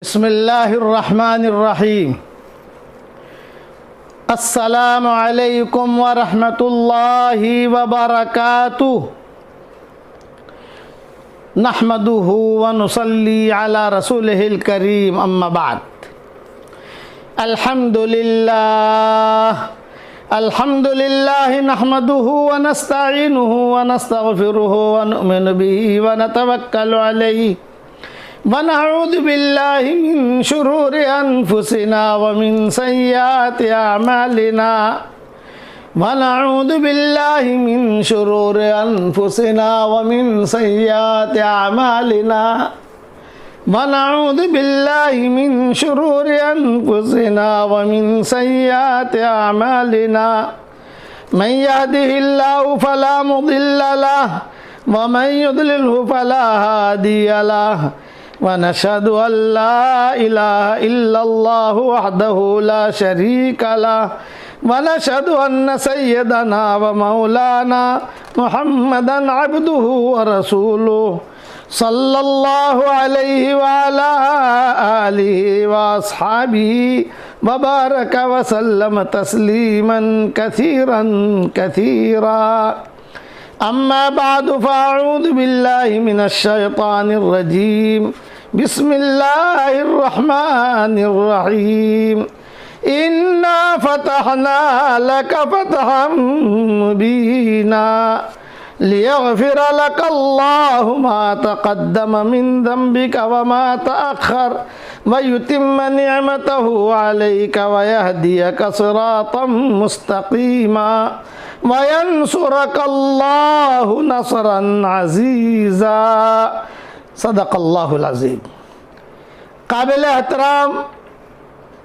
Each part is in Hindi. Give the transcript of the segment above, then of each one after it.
बिस्मिल्लाहिर्रहमानिर्रहीम। अस्सलामु अलैकुम व रहमतुल्लाहि व बरकातुहू। नहमदुहु व नुसल्ली अला रसूलिहिल करीम, अम्मा बाद। अल्हम्दुलिल्लाह नहमदुहु व नस्तईनुहु व नस्तगफिरुहु व नुमिनु बिही व नतवक्कलु अलैहि व नऊज़ु बिल्लाहि मिन शुरूरि अनफुसिना व मिन सय्यिआति अअमालिना व नऊज़ु बिल्लाहि मिन शुरूरि अनफुसिना व मिन सय्यिआति अअमालिना व नऊज़ु बिल्लाहि मिन शुरूरि अनफुसिना व मिन सय्यिआति अअमालिना। मन यहदिहिल्लाहु फला मुदिल्ल लहु व मन युद्लिल्हु फला हादिय लहु व नशहदु अल्ला इलाहा इल्लल्लाहु वहदहु ला शरीका लहु व नशहदु अन्न सय्यदना व मौलाना मुहम्मदन अब्दुहु व रसूलुहु सल्लल्लाहु अलैहि व अला आलिहि व अस्हाबिहि व बारक व सल्लम तस्लीमन कसीरन कसीरा। अम्मा बाद फ़अऊज़ु बिल्लाहि मिनश शैतानिर रजीम। बिस्मिल्लाहिर्रहमानिर्रहीम। इन्ना फ़तहना लक फ़तहम मुबीना लियग़फ़िर लक अल्लाहु मा तक़द्दम मिन ज़ंबिक व मा तअख़्ख़र व युतिम्म निअमतहु अलैक व यहदियक सिरातम मुस्तक़ीमा व यंसुरक अल्लाहु नस्रन अज़ीज़ा। सदक़ल्लाहुल अज़ीम। काबिल एहतराम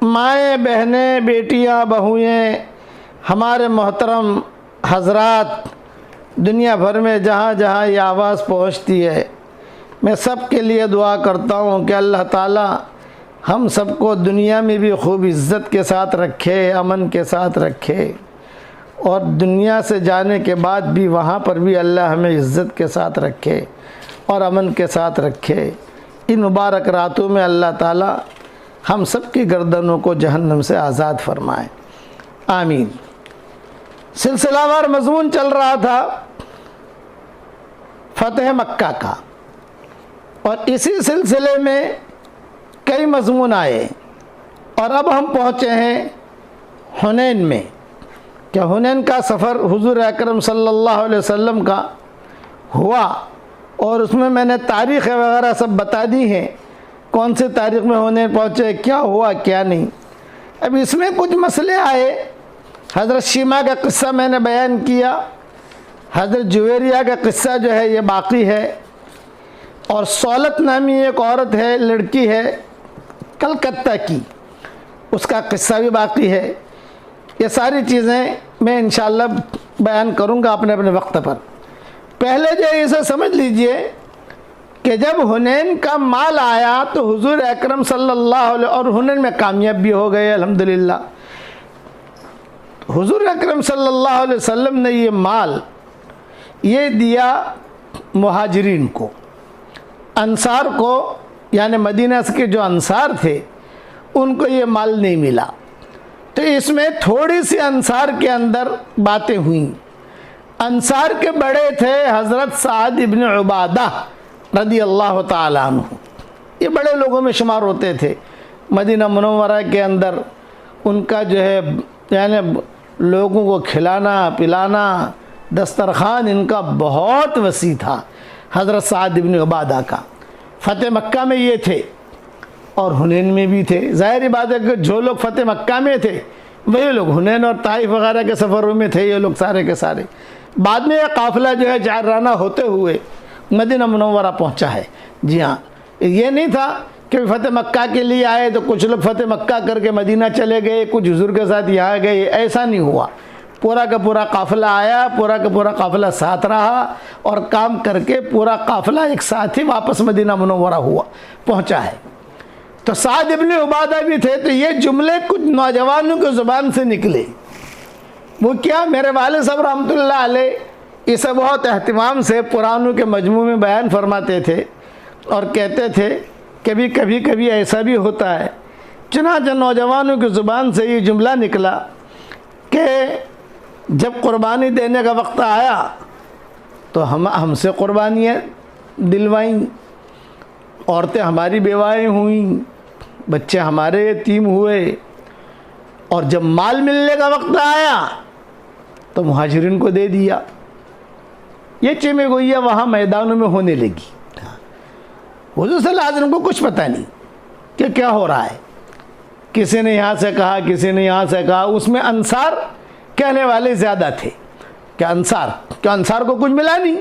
माएँ, बहनें, बेटियाँ, बहुएँ, हमारे मोहतरम हज़रात, दुनिया भर में जहाँ जहाँ ये आवाज़ पहुँचती है, मैं सब के लिए दुआ करता हूँ कि अल्लाह ताला हम सबको दुनिया में भी खूब इज़्ज़त के साथ रखे, अमन के साथ रखे, और दुनिया से जाने के बाद भी वहाँ पर भी अल्लाह हमें इज़्ज़त के साथ रखे और अमन के साथ रखे। इन मुबारक रातों में अल्लाह ताला हम सब की गर्दनों को जहन्नम से आज़ाद फरमाए, आमीन। सिलसिलावार मज़मून चल रहा था फ़तह मक्का का, और इसी सिलसिले में कई मज़मून आए, और अब हम पहुँचे हैं हुनैन में। क्या हुनैन का सफ़र हुज़ूर अकरम सल्लल्लाहु अलैहि वसल्लम का हुआ, और उसमें मैंने तारीख़ वगैरह सब बता दी हैं, कौन से तारीख़ में हुनैन पहुँचे, क्या हुआ क्या नहीं। अब इसमें कुछ मसले आए। हज़रत शीमा का क़िस्सा मैंने बयान किया, हज़रत जुवेरिया का क़िस्सा जो है ये बाकी है, और सौलत नामी एक औरत है, लड़की है कलकत्ता की, उसका क़िस्सा भी बाकी है। ये सारी चीज़ें मैं इंशाअल्लाह बयान करूँगा अपने अपने वक्त पर। पहले जो इसे समझ लीजिए कि जब हुनैन का माल आया तो हुज़ूर अकरम सल्लल्लाहु अलैहि, और हुनैन में कामयाब भी हो गए अल्हम्दुलिल्लाह। हुज़ूर अकरम सल्लल्लाहु अलैहि वसल्लम ने ये माल ये दिया मुहाजिरीन को, अंसार को, यानी मदीना के जो अंसार थे उनको ये माल नहीं मिला। तो इसमें थोड़ी सी अंसार के अंदर बातें हुई। अंसार के बड़े थे हज़रत साद इब्न उबादा रदी अल्लाह ताला अन्हु, ये बड़े लोगों में शुमार होते थे मदीना मुनव्वरा के अंदर। उनका जो है यानी लोगों को खिलाना पिलाना, दस्तरखान इनका बहुत वसी था, हज़रत साद इब्न उबादा का। फ़तेह मक्का में ये थे और हुनैन में भी थे। ज़ाहिर बात है कि जो लोग फ़तेह मक्का में थे वही लोग हुनैन और ताइफ वगैरह के सफ़रों में थे, ये लोग सारे के सारे। बाद में यह काफ़िला जो है जाराना होते हुए मदीना मुनव्वरा पहुंचा है। जी हाँ, ये नहीं था कि फ़तेह मक्का के लिए आए तो कुछ लोग फ़तेह मक्का करके मदीना चले गए, कुछ हुज़ूर के साथ यहाँ गए, ऐसा नहीं हुआ। पूरा का पूरा काफ़िला आया, पूरा का पूरा काफ़िला साथ रहा, और काम करके पूरा काफ़िला एक साथ ही वापस मदीना मुनव्वरा हुआ पहुँचा है। तो साद इब्न उबादा भी थे। तो ये जुमले कुछ नौजवानों की ज़ुबान से निकले। वो क्या, मेरे वालिद साहब रहमतुल्लाह अलैह इसे बहुत एहतिमाम से पुरानों के मजमू में बयान फरमाते थे और कहते थे कभी कभी कभी ऐसा भी होता है, चुनांचे नौजवानों की ज़ुबान से ये जुमला निकला कि जब क़ुरबानी देने का वक्त आया तो हमसे क़ुरबानियाँ दिलवाईं, औरतें हमारी बेवाएँ हुईं, बच्चे हमारे यतीम हुए, और जब माल मिलने का वक्त आया तो मुहाजिरिन को दे दिया। ये चेमे गोइया वहाँ मैदानों में होने लगी। हुज़ूर सल्लल्लाहु अलैहि वसल्लम को कुछ पता नहीं कि क्या हो रहा है, किसी ने यहाँ से कहा, किसी ने यहाँ से कहा। उसमें अंसार कहने वाले ज़्यादा थे कि अंसार को कुछ मिला नहीं।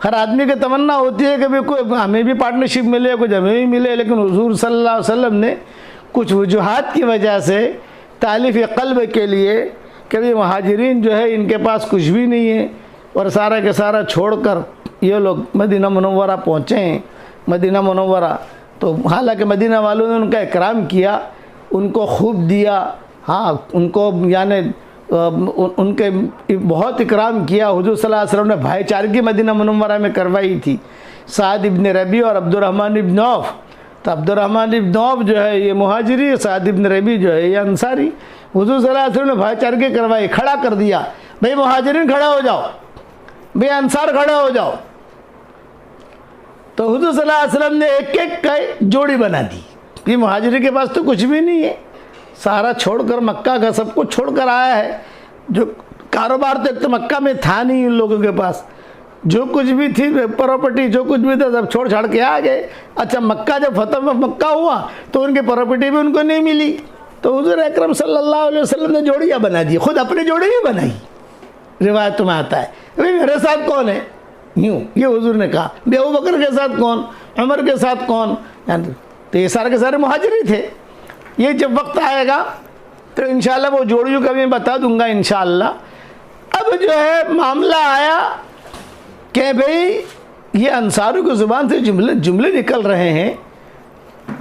हर आदमी की तमन्ना होती है कि भी कोई हमें भी पार्टनरशिप मिले, कुछ हमें भी मिले, लेकिन हुज़ूर सल्लल्लाहु अलैहि वसल्लम ने कुछ वजूहात की वजह से तालिफ़ क़ल्ब के लिए कि भी मुहाजिरीन जो है इनके पास कुछ भी नहीं है, और सारा के सारा छोड़कर ये लोग मदीना मुनव्वरा पहुँचे हैं। मदीना मुनव्वरा तो हालांकि मदीना वालों ने उनका इकराम किया, उनको खूब दिया, हाँ उनको यानी उनके बहुत इकराम किया। हुज़ूर सल्लल्लाहु अलैहि वसल्लम ने भाईचारगी मदीना मुनव्वरा में करवाई थी। साद इब्न रबी और अब्दुर्रहमान इब्न औफ, तो अब्दुर्रहमान इब्न औफ जो है ये मुहाजिरी, साद इब्न रबी जो है ये अंसारी। हुज़ूर सल्लल्लाहु अलैहि वसल्लम ने भाईचारगी करवाई, खड़ा कर दिया, भाई मुहाजिरीन खड़ा हो जाओ, भाई अंसार खड़ा हो जाओ। तो हुज़ूर सल्लल्लाहु अलैहि वसल्लम ने एक एक का जोड़ी बना दी कि मुहाजिरी के पास तो कुछ भी नहीं है, सारा छोड़कर मक्का का सब कुछ छोड़कर आया है। जो कारोबार तक तो मक्का में था नहीं उन लोगों के पास, जो कुछ भी थी प्रॉपर्टी जो कुछ भी था सब छोड़ छाड़ के आ गए। अच्छा मक्का जब फतह मक्का हुआ तो उनकी प्रॉपर्टी भी उनको नहीं मिली, तो हुज़ूर अकरम सल्लल्लाहु अलैहि वसल्लम ने जोड़ियाँ बना दी, खुद अपनी जोड़ी ही बनाई। रिवायत में आता है भाई मेरे साथ कौन है, यूँ ये हुज़ूर ने कहा, बे अबू बकर के साथ कौन, उमर के साथ कौन, तो ये सारे के सारे मुहाजिरी थे। ये जब वक्त आएगा तो इंशाअल्लाह वो जोड़ियों का भी मैं बता दूंगा इंशाअल्लाह। अब जो है मामला आया कि भाई ये अंसारों की ज़ुबान से जुमले निकल रहे हैं,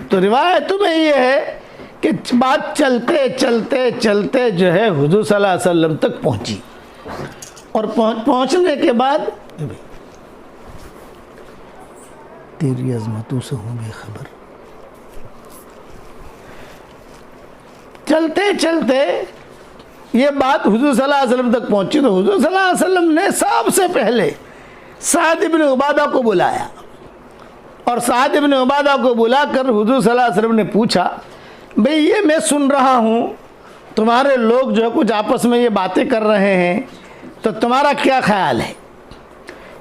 तो रिवायतों में ये है कि बात चलते चलते चलते जो है हुज़ूर सल्लल्लाहु अलैहि वसल्लम तक पहुँची, और पहुँचने के बाद तेरी अज़मतों से हूँ बेखबर, चलते चलते ये बात हुज़ूर सल्लल्लाहु अलैहि वसल्लम तक पहुँची। तो हुज़ूर सल्लल्लाहु अलैहि वसल्लम ने सबसे पहले साद इब्न उबादा को बुलाया, और साद इब्न उबादा को बुलाकर हुज़ूर सल्लल्लाहु अलैहि वसल्लम ने पूछा, भाई ये मैं सुन रहा हूँ तुम्हारे लोग जो है कुछ आपस में ये बातें कर रहे हैं, तो तुम्हारा क्या ख्याल है।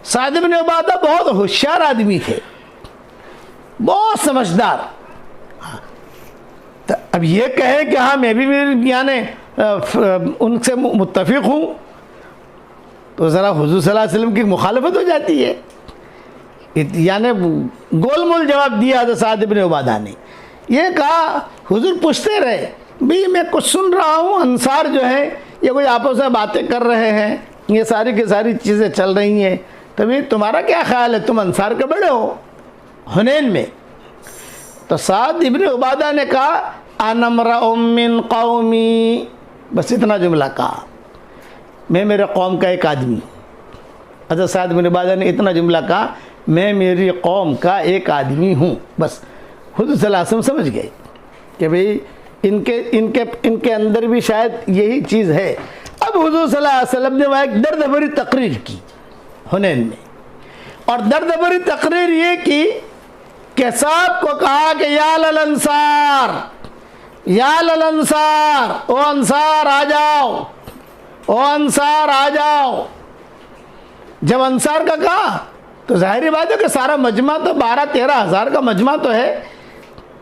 साद इब्न उबादा बहुत होशियार आदमी थे, बहुत समझदार। तो अब ये कहें कि हाँ मैं भी यानी उनसे मुत्तफिक हूँ, तो ज़रा हुज़ूर सल्लल्लाहु अलैहि वसल्लम की मुखालफत हो जाती है। यानी गोलमोल जवाब दिया तो साद इब्न उबादा ने ये कहा, हुज़ूर पूछते रहे भाई मैं कुछ सुन रहा हूँ अंसार जो है ये कोई आपस में बातें कर रहे हैं, ये सारी की सारी चीज़ें चल रही हैं, तो भाई तुम्हारा क्या ख्याल है, तुम अंसार के बड़े हो हुनैन में। तो साद इब्न उबादा ने कहा अनमरउम मिन कौमी, बस इतना जुमला कहा, मैं मेरे कौम का एक आदमी। अच्छा साद इब्न उबादा ने इतना जुमला कहा, मैं मेरी कौम का एक आदमी हूँ, बस। हुज़ूर सल्लल्लाहु अलैहि वसल्लम समझ गए कि भाई इनके अंदर भी शायद यही चीज़ है। अब हुज़ूर सल्लल्लाहु अलैहि वसल्लम ने वहाँ एक दर्द भरी तकरीर की हुनैन में, और दर्द भरी तकरीर ये की कि साहब को कहा कि या लल अंसार, या लल अंसार, ओ अंसार आ जाओ, ओ अंसार आ जाओ। जब अंसार का कहा तो जाहिर बात है कि सारा मजमा तो 12-13 हज़ार का मजमा तो है,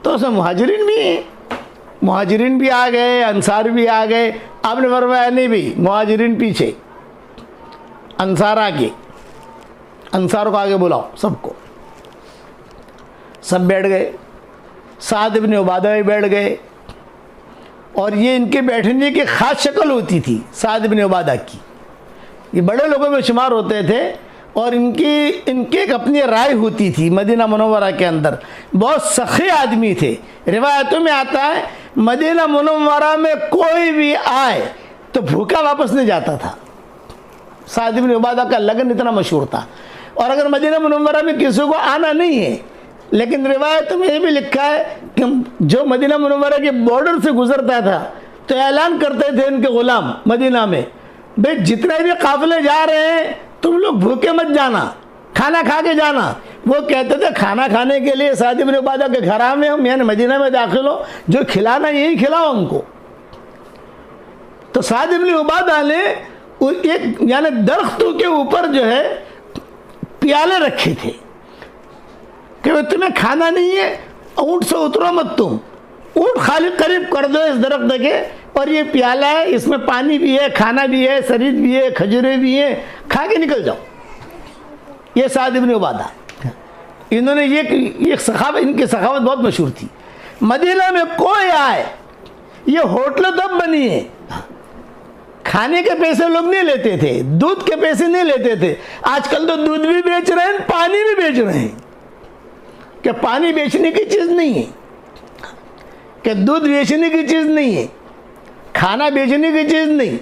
तो उसमें मुहाजिरीन भी हैं, मुहाजिरीन भी आ गए, अंसार भी आ गए। आपने फरमाया नहीं भी मुहाजिरीन पीछे, अंसार आगे, अंसार को आगे बुलाओ सबको। सब बैठ गए, साद इब्न उबादा भी बैठ गए, और ये इनके बैठने की ख़ास शक्ल होती थी साद इब्न उबादा की। ये बड़े लोगों में शुमार होते थे, और इनकी एक अपनी राय होती थी मदीना मुनव्वरा के अंदर। बहुत सखी आदमी थे। रिवायतों में आता है मदीना मुनव्वरा में कोई भी आए तो भूखा वापस नहीं जाता था। साद इब्न उबादा का लगन इतना मशहूर था। और अगर मदीना मुनव्वरा में किसी को आना नहीं है लेकिन रिवायत में ये भी लिखा है कि जो मदीना मुनव्वरा के बॉर्डर से गुजरता था तो ऐलान करते थे इनके गुलाम मदीना में, भाई जितने भी काफिले जा रहे हैं तुम लोग भूखे मत जाना, खाना खा के जाना। वो कहते थे खाना खाने के लिए साद इब्न उबादा के घर में हम यानी मदीना में दाखिल हो, जो खिलाना यही खिलाओ हमको। तो साद इब्न उबादा ने एक यानी दरख्तों के ऊपर जो है प्याले रखे थे कि तुम्हें खाना नहीं है, ऊँट से उतरो मत तुम, ऊँट खाली करीब कर दो इस दरख्त के, और ये प्याला है, इसमें पानी भी है, खाना भी है, शरीर भी है, खजूरें भी हैं, खा के निकल जाओ। ये साद इब्न उबादा, इन्होंने ये सखावत, इनकी सखावत बहुत मशहूर थी। मदीना में कोई आए, ये होटल तब बनी है, खाने के पैसे लोग नहीं लेते थे, दूध के पैसे नहीं लेते थे। आजकल तो दूध भी बेच रहे हैं, पानी भी बेच रहे हैं। क्या पानी बेचने की चीज़ नहीं है, क्या दूध बेचने की चीज़ नहीं है, खाना बेचने की चीज़ नहीं।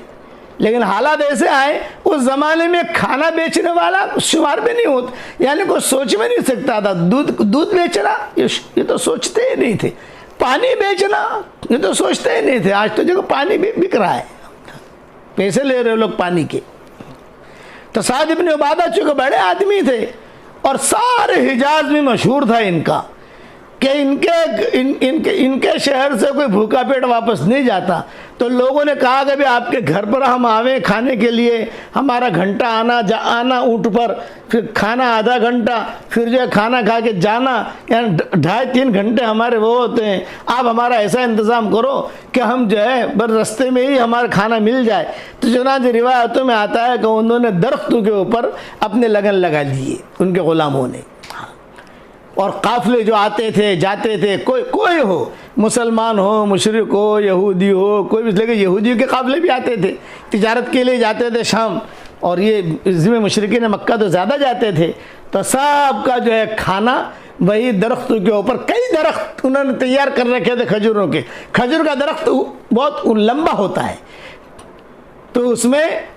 लेकिन हालात ऐसे आए, उस ज़माने में खाना बेचने वाला शुमार भी नहीं होता, यानी कोई सोच में नहीं सकता था। दूध बेचना ये तो सोचते ही नहीं थे, पानी बेचना ये तो सोचते ही नहीं थे। आज तो जगह पानी भी बिक रहा है, पैसे ले रहे लोग पानी के। तो साद इब्न उबादा चूँकि बड़े आदमी थे और सारे हिजाज में मशहूर था इनका कि इनके शहर से कोई भूखा पेट वापस नहीं जाता। तो लोगों ने कहा कि भाई आपके घर पर हम आवें खाने के लिए, हमारा घंटा आना ऊँट पर, फिर खाना आधा घंटा, फिर जो है खाना खा के जाना, यानी 2.5-3 घंटे हमारे वो होते हैं। आप हमारा ऐसा इंतज़ाम करो कि हम जो है बस रास्ते में ही हमारा खाना मिल जाए। तो चुनांचे रिवायतों में आता है कि उन्होंने दरख्तों के ऊपर अपने लगन लगा लिए उनके ग़ुलामों ने। और काफ़िले जो आते थे जाते थे, कोई हो, मुसलमान हो, मुशरिक हो, यहूदी हो, कोई भी, लेकिन यहूदियों के काफ़िले भी आते थे, तिजारत के लिए जाते थे शाम, और ये इसमें मुशरिकीन मक्का तो ज़्यादा जाते थे। तो सबका जो है खाना वही दरख्तों के ऊपर, कई दरख्त उन्होंने तैयार कर रखे थे खजूरों के। खजूर का दरख्त बहुत लंबा होता है, तो उसमें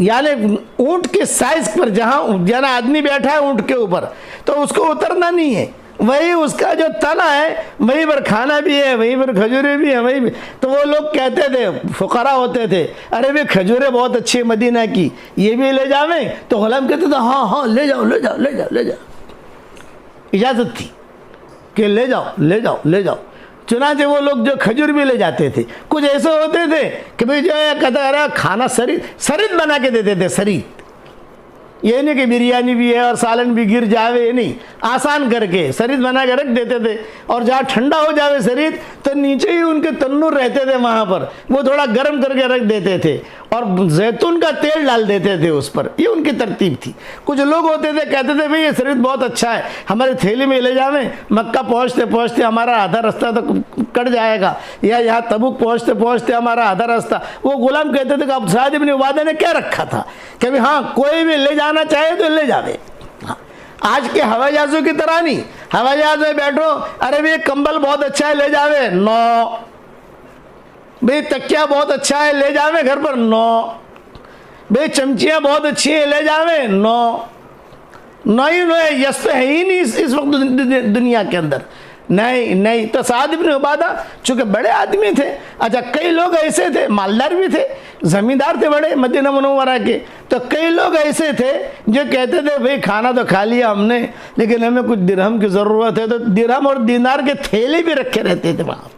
यानी ऊँट के साइज पर जहाँ आदमी बैठा है ऊँट के ऊपर, तो उसको उतरना नहीं है, वही उसका जो तना है वहीं पर खाना भी है, वहीं पर खजूरें भी है, वहीं भी। तो वो लोग कहते थे, फुकरा होते थे, अरे भाई खजूरें बहुत अच्छी है मदीना की, ये भी ले जावें? तो गुलाम कहते थे हाँ हाँ ले जाओ ले जाओ ले जाओ ले जाओ। इजाज़त थी कि ले जाओ ले जाओ ले जाओ। चुनांचे वो लोग जो खजूर भी ले जाते थे। कुछ ऐसे होते थे कि भाई जो है कहता रहा खाना सरित बना के देते थे। सरित ये नहीं कि बिरयानी भी है और सालन भी गिर जावे, ये नहीं, आसान करके सरित बना के रख देते थे। और जहाँ ठंडा हो जावे सरित तो नीचे ही उनके तन्नूर रहते थे, वहाँ पर वो थोड़ा गर्म करके रख देते थे और जैतून का तेल डाल देते थे उस पर। ये उनकी तरतीब थी। कुछ लोग होते थे कहते थे भाई ये सरित बहुत अच्छा है, हमारे थैली में ले जावें, मक्का पहुँचते पहुँचते हमारा आधा रास्ता तो कट जाएगा, या यहाँ तबुक पहुँचते पहुँचते हमारा आधा रास्ता। वो गुलाम कहते थे कि अब साद इब्न उबादा ने क्या रखा था कि भाई हाँ कोई भी ले जाना चाहे तो ले जावे। आज के हवाई जहाज़ों की तरह नहीं, हवाई जहाज में बैठो, अरे भाई कंबल बहुत अच्छा है ले जावे, नो। भाई तकिया बहुत अच्छा है ले जावे घर पर, नो। भाई चमचियाँ बहुत अच्छी है ले जावे, नो। नहीं नहीं, यस तो है ही नहीं इस वक्त दुनिया के अंदर, नहीं नहीं। तो साद इब्न उबादा चूँकि बड़े आदमी थे, अच्छा कई लोग ऐसे थे मालदार भी थे, ज़मींदार थे बड़े मदीना मुनव्वरा के, तो कई लोग ऐसे थे जो कहते थे भाई खाना तो खा लिया हमने, लेकिन हमें कुछ दिरहम की ज़रूरत है। तो दिरहम और दीनार के थैले भी रखे रहते थे वहाँ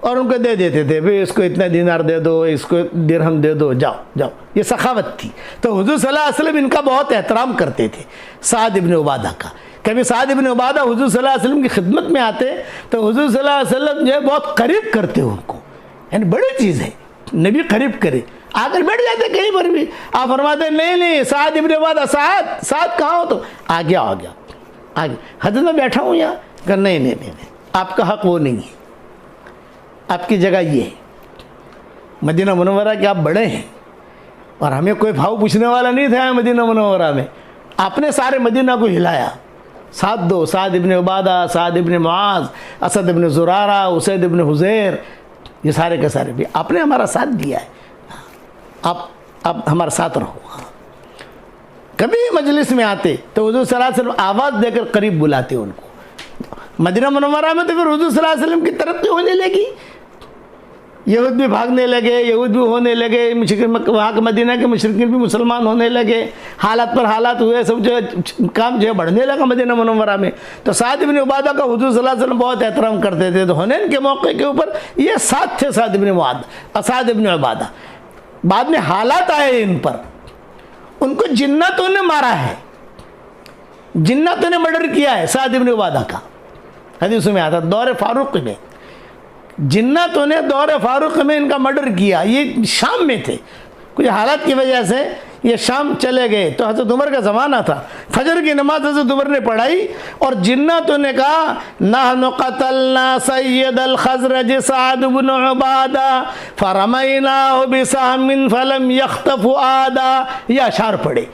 और उनको दे देते थे, भाई इसको इतना दीनार दे दो, इसको दिरहम दे दो, जाओ जाओ। ये सखावत थी। तो हुज़ूर सल्लल्लाहु अलैहि वसल्लम इनका बहुत एहतराम करते थे, साद इब्न उबादा का। कभी साद इब्न उबादा हुज़ूर सल्लल्लाहु अलैहि वसल्लम की खिदमत में आते तो हुज़ूर सल्लल्लाहु अलैहि वसल्लम जो है बहुत करीब करते उनको, यानी बड़ी चीज़ है नबी करीब करे, आकर बैठ जाते कहीं पर भी। आप फरमाते नहीं नहीं साद इब्न उबादा, साद कहाँ हो? तो आ गया आगे हजरत में बैठा हूँ यहाँ। कर नहीं नहीं नहीं आपका हक वो नहीं है, आपकी जगह ये है। मदीना मुनव्वरा के आप बड़े हैं और हमें कोई भाव पूछने वाला नहीं था मदीना मुनव्वरा में। आपने सारे मदीना को हिलाया, साथ दो, साद इब्न उबादा, साद इब्न मुआज, असद इब्न ज़ुरारा, उसैद इब्न हुज़ैर, ये सारे के सारे भी आपने हमारा साथ दिया है। आप हमारे साथ रहो। कभी मजलिस में आते तो हुज़ूर सल्लल्लाहु अलैहि वसल्लम आवाज़ देकर करीब बुलाते उनको मदीना मुनव्वरा में तो फिर हुजूर सल्लल्लाहु अलैहि वसल्लम की तरक्की होने लगी, यहूद भी भागने लगे, यहूद भी होने लगे, वहाँ के मदीना के मुशरिकीन भी मुसलमान होने लगे, हालात पर हालात हुए, सब जो है काम जो है बढ़ने लगा मदीना मुनव्वरा में। तो साद इब्न उबादा का हुजूर सल्लल्लाहु अलैहि वसल्लम बहुत एहतराम करते थे। तो हुनैन के मौके के ऊपर ये साथ थे साद इब्न उबादा। बाद में हालात आए इन पर, उनको जिन्नातों ने मारा है, जिन्नातों ने मर्डर किया है साद इब्न उबादा का। हदीस में आता दौर फारूक में जिन्नातों ने दौर फारूक में इनका मर्डर किया। ये शाम में थे, कुछ हालात की वजह से ये शाम चले गए। तो हज़रत उमर का ज़माना था, फजर की नमाज हज़रत उमर ने पढ़ाई और जिन्नातों ने कहा नहनु क़तलना सय्यद अल खज़रज साद इब्न उबादा फरमैनाहु बिसहमिन फलम यख्तफ आदा। ये अशार पढ़े।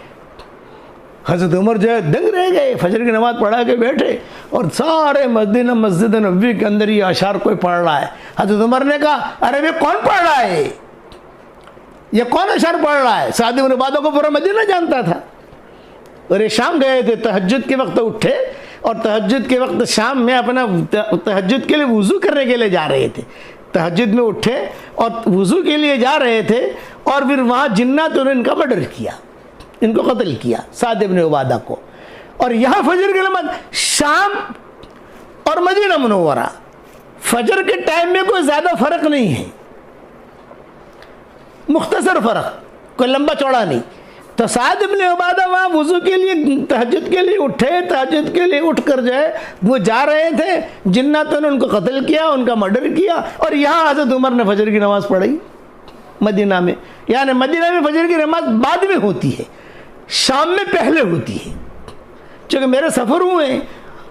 हज़रत उमर जो है दंग रह गए, फजर की नमाज़ पढ़ा के बैठे और सारे मस्जिद नबवी के अंदर ये अशार कोई पढ़ रहा है। हज़रत उमर ने कहा अरे वे कौन पढ़ रहा है, ये कौन अशार पढ़ रहा है? साद इब्न उबादा को पूरा मदीना जानता था। और ये शाम गए थे, तहज्जुद के वक्त उठे और तहज्जुद के वक्त शाम में अपना तहज्जुद के लिए वुज़ू करने के लिए जा रहे थे। तहज्जुद में उठे और वुज़ू के लिए जा रहे थे और फिर वहाँ जिन्नातों ने इनका मर्डर किया, इनको कत्ल किया साद इब्न उबादा को। और यहाँ फजर की नमाज शाम और मदीना मुनव्वरा, फजर के टाइम में कोई ज़्यादा फ़र्क नहीं है, मुख्तसर फ़र्क, कोई लंबा चौड़ा नहीं। तो साद इब्न उबादा वहाँ वुज़ू के लिए तहज्जुद के लिए उठे, तहज्जुद के लिए उठकर जो है वो जा रहे थे, जिन्नातों ने उनको कत्ल किया, उनका मर्डर किया। और यहाँ हज़रत उमर ने फजर की नमाज़ पढ़ी मदीना में। यानी मदीना में फजर की नमाज बाद में होती है, शाम में पहले होती है। क्योंकि मेरे सफ़र हुए,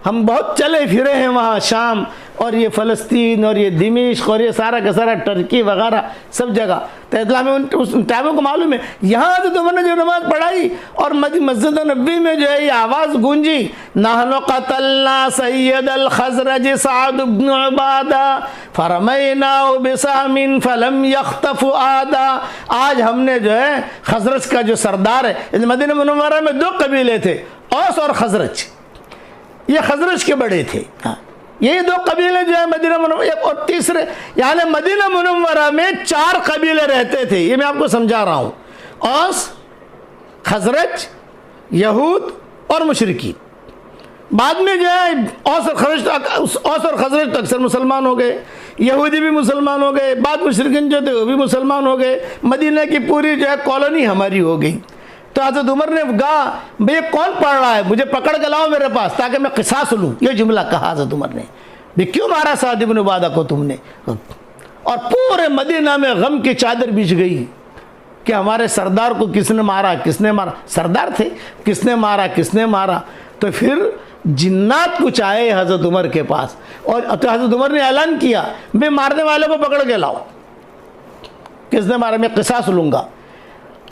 हम बहुत चले फिरे हैं वहाँ शाम और ये फ़लस्तीन और ये दिमिश्क और ये सारा का सारा टर्की वगैरह सब जगह। तो इस्लाम में उस टाइमों को मालूम है। यहाँ तो तुमने जो नमाज़ पढ़ाई और मस्जिद नबी में जो है ये आवाज़ गूंजी नहनु क़तलना सय्यद अल खज़रज साद इब्न उबादा फरमैनाहु बिसहमिन फलम यख्तफ आदा। आज हमने जो है खज़रज का जो सरदार है, इस मदीना मुनव्वरा में दो कबीले थे, औस और खज़रज। ये खज़रज के बड़े थे। हाँ, ये दो कबीले जो है मदीना मुनव्वरा और तीसरे, यानी मदीना मुनव्वरा में 4 कबीले रहते थे। ये मैं आपको समझा रहा हूँ, औस, खज़रज, यहूद और मुशरिकीन। बाद में जो है औस और खज़रज तो अक्सर मुसलमान हो गए, यहूदी भी मुसलमान हो गए, बाद मुशरिकीन जो थे वो भी मुसलमान हो गए। मदीना की पूरी जो है कॉलोनी हमारी हो गई। तो हज़रत उमर ने कहा भैया कौन पढ़ रहा है, मुझे पकड़ के लाओ मेरे पास ताकि मैं क़िसास लूँ। ये जुमला कहा हज़रत उमर ने, भाई क्यों मारा साद इब्न उबादा को तुमने? और पूरे मदीना में गम की चादर बिछ गई कि हमारे सरदार को किसने मारा, किसने मारा। सरदार थे, किसने मारा, किसने मारा। तो फिर जिन्नात कुछ आए हज़रत उमर के पास और तो हज़रत उमर ने ऐलान किया भाई मारने वाले को पकड़ के लाओ, किसने मारा मैं क़िसास लूँगा।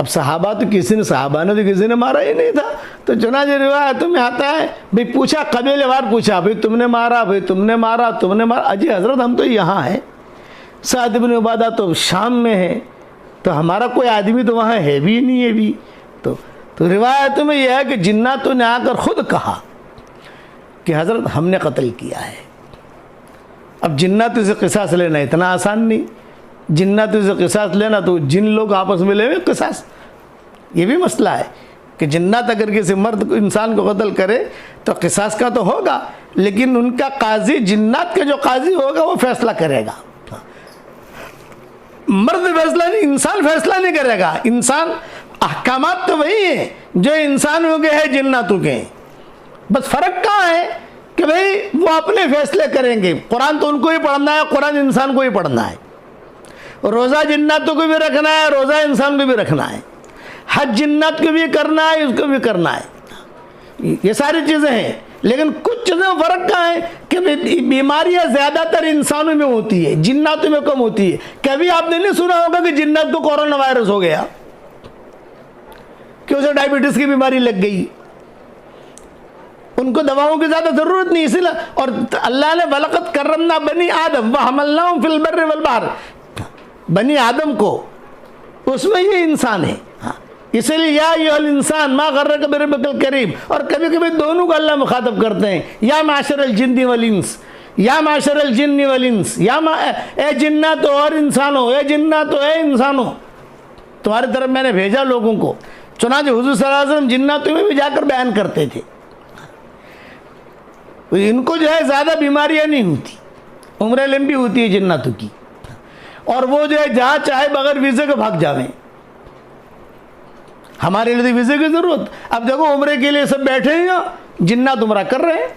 अब सहाबा तो किसी ने, सहाबा ने तो किसी ने मारा ही नहीं था। तो चुनाचे रिवायतों में आता है भाई पूछा, कबीलेवार पूछा, भाई तुमने मारा, भाई तुमने मारा, तुमने मारा। अजी हज़रत हम तो यहाँ हैं, साद इब्न उबादा तो शाम में है, तो हमारा कोई आदमी तो वहाँ है भी नहीं है भी। तो रिवायतों में यह है कि जिन्नातों ने आकर ख़ुद कहा कि हज़रत हमने कत्ल किया है। अब जिन्नातों से क़िसास लेना इतना आसान नहीं। जिन्नातों से क़िसास लेना तो जिन लोग आपस में ले क़िसास, ये भी मसला है कि जिन्नात अगर किसी मर्द को, इंसान को कत्ल करे तो क़िसास का तो होगा, लेकिन उनका काजी, जिन्नात का जो काजी होगा वो फैसला करेगा। मर्द फैसला नहीं, इंसान फैसला नहीं करेगा। इंसान अहकामात तो वही है जो इंसानों के हैं, जिन्नातों के। बस फ़र्क कहाँ है कि भाई वो अपने फैसले करेंगे। कुरान तो उनको ही पढ़ना है, कुरान इंसान को ही पढ़ना है। रोज़ा जिन्नातों को भी रखना है, रोज़ा इंसान को भी रखना है। हज जिन्नात को भी करना है, उसको भी करना है। ये सारी चीज़ें हैं, लेकिन कुछ चीज़ें फ़र्क कहाँ है कि बीमारियाँ ज़्यादातर इंसानों में होती है, जिन्नातों में कम होती है। कभी आपने नहीं सुना होगा कि जिन्नात को कोरोना वायरस हो गया, कि उसे डायबिटीज़ की बीमारी लग गई, उनको दवाओं की ज़्यादा ज़रूरत नहीं। इसलिए और अल्लाह ने वलक़द करमना बनी आदम व हमलनाहुम फिल बर्रि वल बहर, बनी आदम को, उसमें ये इंसान है। हाँ, इसलिए या अय्युहल इंसान मा गर्रक बिरब्बिकल करीम, और कभी कभी दोनों को अल्लाह मुखातब करते हैं, या माशरल जिन्नी वल इंस, या माशरल जिन्नी वल इंस, ए जिन्नात और इंसानों, ए जिन्नात ए इंसानों, तुम्हारी तरफ मैंने भेजा लोगों को। चुनांचे हुजूर सल्लल्लाहु अलैहि वसल्लम जिन्नातों में भी जाकर बयान करते थे। इनको जो है ज़्यादा बीमारियां नहीं होती, उम्र लंबी होती है जिन्नातों की, और वो जो है जहाँ चाहे बगैर वीज़े के भाग जावें। हमारे लिए तो वीज़े की ज़रूरत, अब देखो उम्रे के लिए सब बैठे हैं, जिन्नात उम्रा कर रहे हैं,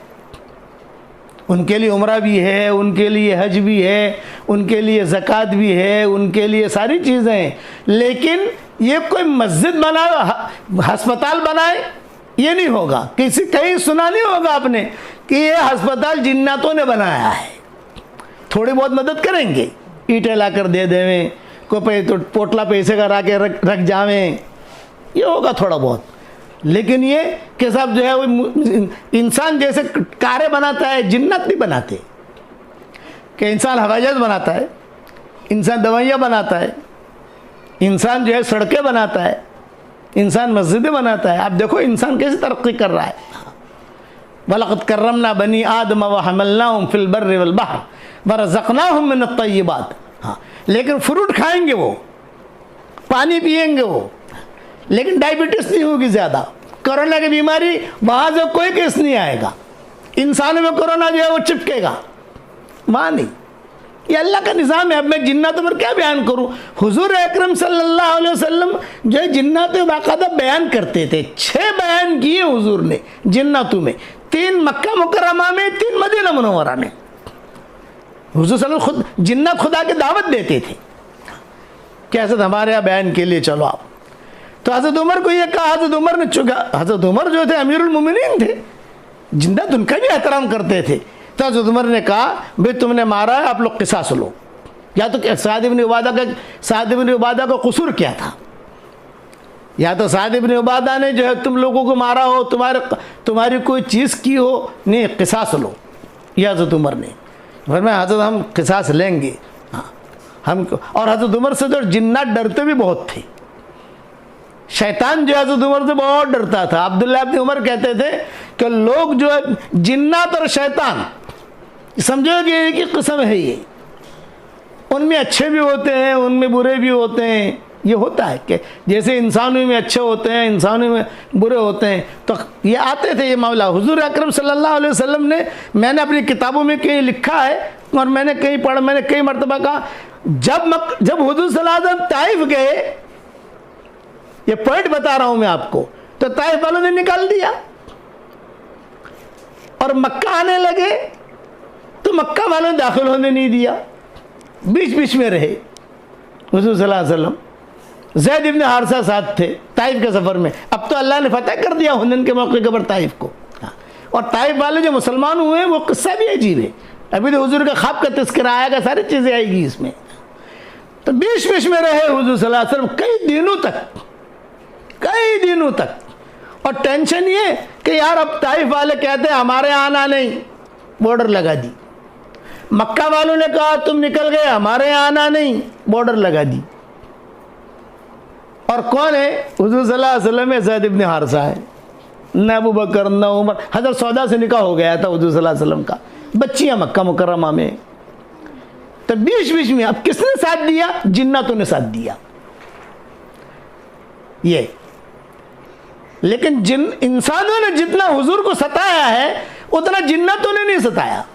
उनके लिए उम्रा भी है, उनके लिए हज भी है, उनके लिए ज़कात भी है, उनके लिए सारी चीज़ें हैं। लेकिन ये कोई मस्जिद बनाए, अस्पताल बनाए, ये नहीं होगा। किसी कहीं सुना नहीं होगा आपने कि ये अस्पताल जिन्नातों ने बनाया है। थोड़ी बहुत मदद करेंगे, ईंटें ला कर दे देवें, कोई तो पोटला पैसे का के रख जावें, ये होगा थोड़ा बहुत। लेकिन ये कि साहब जो है वो इंसान जैसे कारें बनाता है, जिन्नत नहीं बनाते। कि इंसान हवाई जहाज बनाता है, इंसान दवाइयाँ बनाता है, इंसान जो है सड़कें बनाता है, इंसान मस्जिदें बनाता है। आप देखो इंसान कैसे तरक्की कर रहा है। वलक़द कर्रमना बनी आदम व हमलनाहुम फिल बर्रि वल बहर व रज़क़नाहुम मिनत तय्यिबात। हाँ, लेकिन फ्रूट खाएंगे वो, पानी पिएंगे वो, लेकिन डायबिटीज़ नहीं होगी ज़्यादा। कोरोना की बीमारी वहाँ से कोई केस नहीं आएगा। इंसानों में कोरोना जो है वो चिपकेगा, वहाँ नहीं। ये अल्लाह का निज़ाम है। अब मैं जिन्नातों पर क्या बयान करूँ। हुजूर अकरम सल्लल्लाहु अलैहि वसल्लम जो है जिन्नातों बाकायदा बयान करते थे। 6 बयान किए हुजूर ने जिन्नातों में, 3 मक्का मुकर्रमा में, 3 मदीना मुनव्वरा में। हुजूर सल्लल्लाहु अलैहि वसल्लम खुद जिन्नात खुदा की दावत देते थे कि हज़रत हमारे यहाँ बयान के लिए चलो आप। तो हज़रत उमर को ये कहा, हज़रत उमर ने चुका। हज़रत उमर जो थे अमीरुल मोमिनीन थे, जिन्नात उनका भी एहतराम करते थे। तो हज़रत उमर ने कहा भाई तुमने मारा है, आप लोग किसास लो। या तो साद इब्न उबादा का कसूर क्या था, या तो साद इब्न उबादा ने जो है तुम लोगों को मारा हो, तुम्हारी कोई चीज़ की हो, नहीं किसास लो। यह हज़रत उमर ने फरमाया हज़रत हम किसास लेंगे। हाँ, हम। और हज़रत उमर से तो जिन्नात डरते भी बहुत थे। शैतान जो हज़रत उमर से बहुत डरता था। अब्दुल्लाह इब्न उमर कहते थे कि लोग जो है जिन्नात और शैतान समझो कि एक ही किस्म है ये, उनमें अच्छे भी होते हैं, उनमें बुरे भी होते हैं। ये होता है कि जैसे इंसानों में अच्छे होते हैं, इंसानों में बुरे होते हैं। तो ये आते थे ये मामला। हुजूर अकरम सल्लल्लाहु अलैहि वसल्लम ने, मैंने अपनी किताबों में कहीं लिखा है और मैंने कहीं पढ़ा, मैंने कई मरतबा कहा, जब हुजूर सल्लल्लाहु अलैहि वसल्लम ताइफ गए, ये पॉइंट बता रहा हूं मैं आपको, तो ताइफ वालों ने निकाल दिया और मक्का आने लगे तो मक्का वालों ने दाखिल होने नहीं दिया, बीच बीच में रहे। हुजूर सल्लल्लाहु अलैहि वसल्लम ज़ैद इब्न हारिसा साथ थे ताइफ के सफ़र में। अब तो अल्लाह ने फतह कर दिया हुनैन के मौके पर ताइफ को। और ताइफ वाले जो मुसलमान हुए वो किस्सा भी अजीब है। अभी तो हुजूर का ख्वाब का तज़किरा आएगा, सारी चीज़ें आएगी इसमें। तो बीच बीच में रहे हुजूर सल्लल्लाहु अलैहि वसल्लम कई दिनों तक। और टेंशन ये कि यार अब ताइफ वाले कहते हैं हमारे आना नहीं, बॉर्डर लगा दी। मक्का वालों ने कहा तुम निकल गए, हमारे आना नहीं, बॉर्डर लगा दी। और कौन है? हुजूर सल्लल्लाहु अलैहि वसल्लम में ज़ैद इब्न हारिसा है, न अबू बकर न उमर। हज़रत सौदा से निकाह हो गया था हुजूर सल्लल्लाहु अलैहि वसल्लम का, बच्चियां मक्का मुकर्रमा में। तो बीच बीच में अब किसने साथ दिया? जिन्नातों ने साथ दिया ये। लेकिन जिन इंसानों ने जितना हुजूर को सताया है उतना जिन्नातों ने नहीं सताया।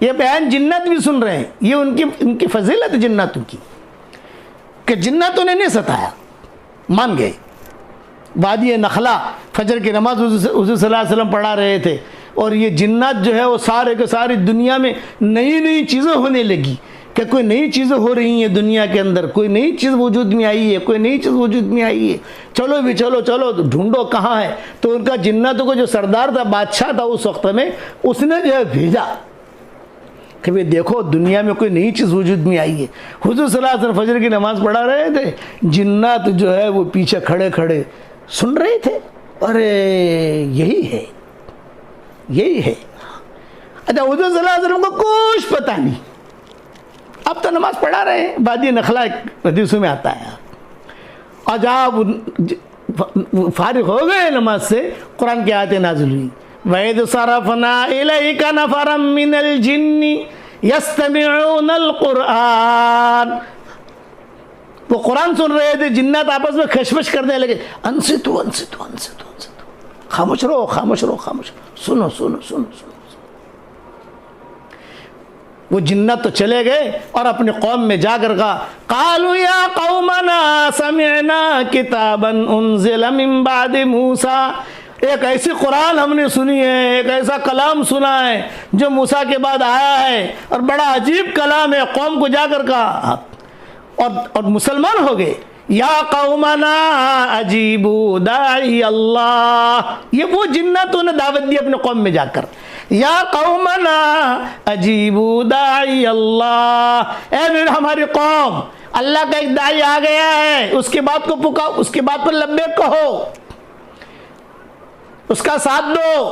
ये बयान जिन्नात भी सुन रहे हैं, ये उनकी फजीलत है जिन्नातों की कि जिन्नातों ने नहीं सताया, मान गए। वादी नखला फजर की नमाज हुजूर सल्लल्लाहु अलैहि वसल्लम पढ़ा रहे थे और ये जिन्नात जो है वो सारे के सारी दुनिया में नई नई चीज़ें होने लगी कि कोई नई चीज़ें हो रही हैं दुनिया के अंदर, कोई नई चीज़ वजूद में आई है, कोई नई चीज़ वजूद में आई है, चलो भी चलो चलो ढूंढो कहाँ है। तो उनका जिन्नातों को जो सरदार था, बादशाह था उस वक्त में, उसने जो है भेजा कि भाई देखो दुनिया में कोई नई चीज़ वजूद में आई है। हुजूर सल्लल्लाहु अलैहि वसल्लम फजर की नमाज़ पढ़ा रहे थे, जिन्नात जो है वो पीछे खड़े खड़े सुन रहे थे। अरे यही है, यही है। अच्छा, हुजूर सल्लल्लाहु अलैहि वसल्लम को कुछ पता नहीं, अब तो नमाज पढ़ा रहे हैं। वादी नखला हदीसों में आता है। और जहाँ फारिग हो गए नमाज से, कुरान की आयतें नाज़िल हुई। वैद सरफना इलैका नफरम मिनल जिन्नी यस्तमिऊनल कुरान। वो कुरान सुन रहे थे, जिन्नात आपस में खशमश करने लगे, अनसितु अनसितु अनसितु अनसितु, खामोश रहो खामोश रहो खामोश रहो, सुनो सुनो सुनो सुनो। वो जिन्नत तो चले गए और अपने कौम में जाकर कहा, कालू या कौमना समिअना किताबन उन्ज़िला मिन बाद मूसा। एक ऐसी कुरान हमने सुनी है, एक ऐसा कलाम सुना है जो मूसा के बाद आया है, और बड़ा अजीब कलाम है। कौम को जाकर कहा और मुसलमान हो गए। या कौमना अजीबू दाई अल्लाह। ये वो जिन्नतों ने दावत दी अपने कौम में जाकर, या कौमना अजीबू दाई अल्लाह। ए मेरे हमारी कौम, अल्लाह का एक दाई आ गया है, उसके बाद को पुकार, उसके बाद पर लब्बैक कहो, उसका साथ दो।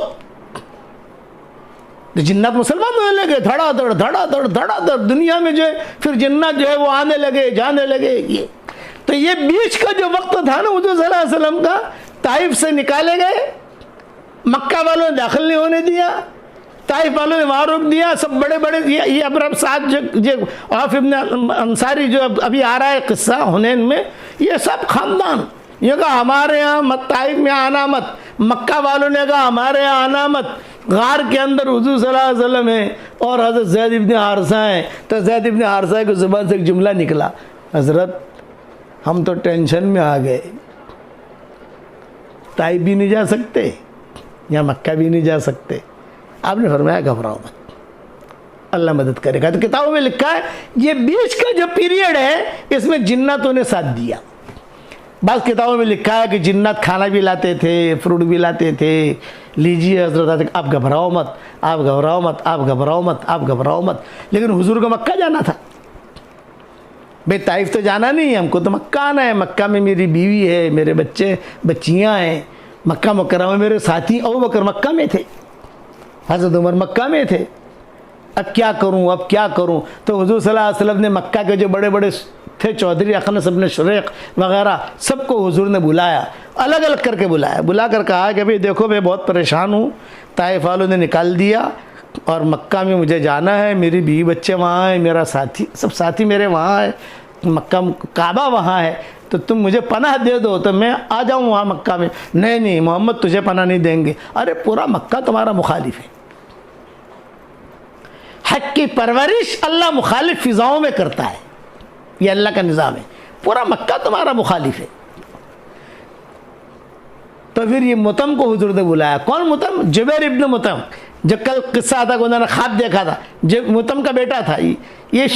तो जिन्नत मुसलमान होने लगे, धड़ाधड़ धड़ाधड़ धड़ाधड़। दुनिया में जो है फिर जिन्नत जो है वो आने लगे जाने लगे। ये तो ये बीच का जो वक्त था ना हुजूर सल्लल्लाहु अलैहि वसल्लम का, ताइफ से निकाले गए, मक्का वालों ने दाखिल नहीं होने दिया, ताइफ वालों ने वहाँ रोक दिया। सब बड़े बड़े ये अब साथ जो औफ इब्न अंसारी जो अभी आ रहा है किस्सा हुनैन में, ये सब खानदान, ये कहा हमारे यहाँ मत, ताइफ में आना मत। मक्का वालों ने कहा हमारे यहाँ आना मत। गार के अंदर हुजूर सल्लल्लाहु अलैहि वसल्लम है और हज़रत ज़ैद इब्न हारिसा हैं। तो ज़ैद इब्न हारिसा की ज़ुबान से एक जुमला निकला, हज़रत हम तो टेंशन में आ गए, ताइफ भी नहीं जा सकते, या मक्का भी नहीं जा सकते। आपने फरमाया घबराओ मत, अल्लाह मदद करेगा। तो किताबों में लिखा है ये बीच का जो पीरियड है इसमें जिन्नतों ने साथ दिया। बस किताबों में लिखा है कि जिन्नत खाना भी लाते थे, फ्रूट भी लाते थे, लीजिए हजरत, आप घबराओ मत, आप घबराओ मत, आप घबराओ मत, आप घबराओ मत। लेकिन हुजूर को मक्का जाना था, भाई ताइफ तो जाना नहीं है, हमको तो मक्का आना है। मक्का में मेरी बीवी है, मेरे बच्चे बच्चियाँ हैं, मक्का मुकर्रमा में मेरे साथी अबू बकर मक्का में थे, हज़रत उमर मक्का में थे। अब क्या करूं, अब क्या करूं? तो हुजूर सल्लल्लाहु अलैहि वसल्लम ने मक्का के जो बड़े बड़े थे, चौधरी अखनस इब्न शुरैक वगैरह, सबको हुजूर ने बुलाया, अलग अलग करके बुलाया। बुला कर कहा कि भाई देखो मैं बहुत परेशान हूँ, ताइफ वालों ने निकाल दिया और मक्का में मुझे जाना है, मेरी बीवी बच्चे वहाँ हैं, मेरा साथी, सब साथी मेरे वहाँ है, मक्का काबा वहाँ है, तो तुम मुझे पनाह दे दो तो मैं आ जाऊँ वहाँ मक्का में। नहीं नहीं मोहम्मद तुझे पनाह नहीं देंगे। अरे पूरा मक्का तुम्हारा मुखालिफ है। हक की परवरिश अल्लाह मुखालिफ फिजाओं में करता है, ये अल्लाह का निज़ाम है। पूरा मक्का तुम्हारा मुखालिफ है। तो फिर ये मुतम को हुजूर ने बुलाया। कौन मुतम? जुबैर इब्न मुतम, जो कल किस्सा था, उन्होंने ख्वाब देखा था, जो मुतम का बेटा था। ये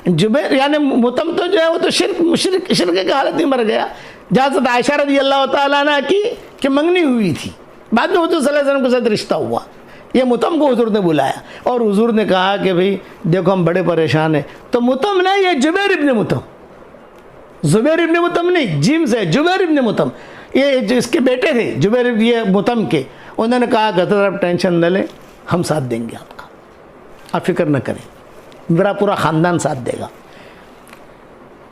जुबैर यानी मुतम तो जो है वो तो शिर्क की हालत में मर गया। जहाँ आयशा रज़ी अल्लाह तआला अन्हा की मंगनी हुई थी, बाद में हुजूर सल्लल्लाहु अलैहि वसल्लम के साथ रिश्ता हुआ। ये मुतम को हुजूर ने बुलाया और हुजूर ने कहा कि भाई देखो हम बड़े परेशान हैं। तो मुतम नहीं, ये जुबैर इब्न मुतम, जुबैर इब्न मुतम नहीं, जिम से जुबैर इब्न मुतम, ये जिसके बेटे थे जुबैर ये मुतम के। उन्होंने कहा गदर आप टेंशन न लें, हम साथ देंगे आपका, आप फिक्र न करें, मेरा पूरा ख़ानदान साथ देगा।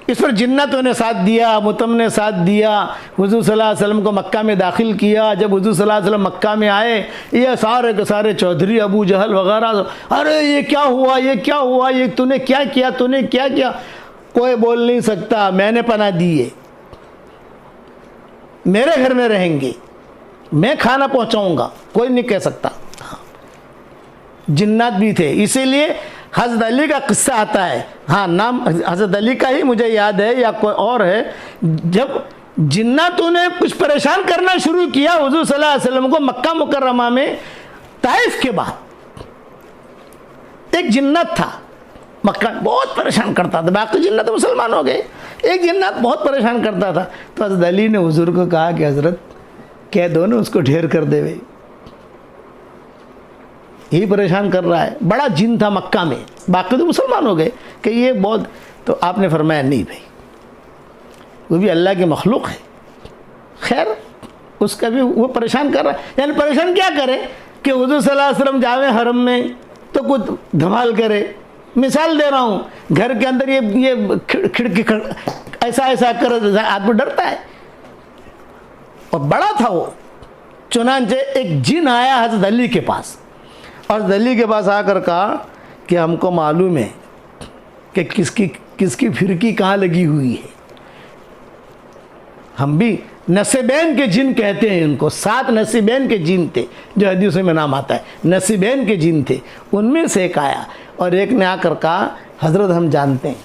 इस पर जिन्नतों ने साथ दिया, मुतम ने साथ दिया, हुजूर सल्लल्लाहु अलैहि वसल्लम को मक्का में दाखिल किया। जब हुजूर सल्लल्लाहु अलैहि वसल्लम मक्का में आए, ये सारे के सारे चौधरी अबू जहल वगैरह, अरे ये क्या हुआ, ये क्या हुआ, ये तूने क्या किया, तूने क्या किया? कोई बोल नहीं सकता, मैंने पनाह दी है, मेरे घर में रहेंगे, मैं खाना पहुँचाऊँगा, कोई नहीं कह सकता। जिन्नात भी थे, इसीलिए हज़रत अली का किस्सा आता है, हाँ नाम हज़रत अली का ही मुझे याद है या कोई और है, जब जिन्नातों ने कुछ परेशान करना शुरू किया हुजूर सल्लल्लाहु अलैहि वसल्लम को मक्का मुकर्रमा में, ताइफ के बाद एक जिन्नत था मक्का, बहुत परेशान करता था। बाकी जिन्नत मुसलमान हो गए, एक जिन्नत बहुत परेशान करता था। तो हज़रत अली ने हुजूर को कहा कि हज़रत कह दो ना उसको ढेर कर देवे, यही परेशान कर रहा है। बड़ा जिन था मक्का में, बाकी तो मुसलमान हो गए कि ये बहुत। तो आपने फरमाया नहीं भाई, वो भी अल्लाह की मखलूक है, खैर उसका भी वो परेशान कर रहा है। यानी परेशान क्या करे कि हुजूर सल्लल्लाहु अलैहि वसल्लम जावे हरम में तो कुछ धमाल करे। मिसाल दे रहा हूँ, घर के अंदर ये खिड़की ऐसा ऐसा कर आदमी डरता है, और बड़ा था वो। चुनांचे एक जिन आया हज़रत अली के पास, और हज़रत अली के पास आकर कहा कि हमको मालूम है कि किसकी फिरकी कहाँ लगी हुई है। हम भी नसीबैन के जिन कहते हैं उनको, 7 नसीबैन के जिन थे जो हदीसों में नाम आता है, नसीबैन के जिन थे। उनमें से एक आया और एक ने आकर कहा, हज़रत हम जानते हैं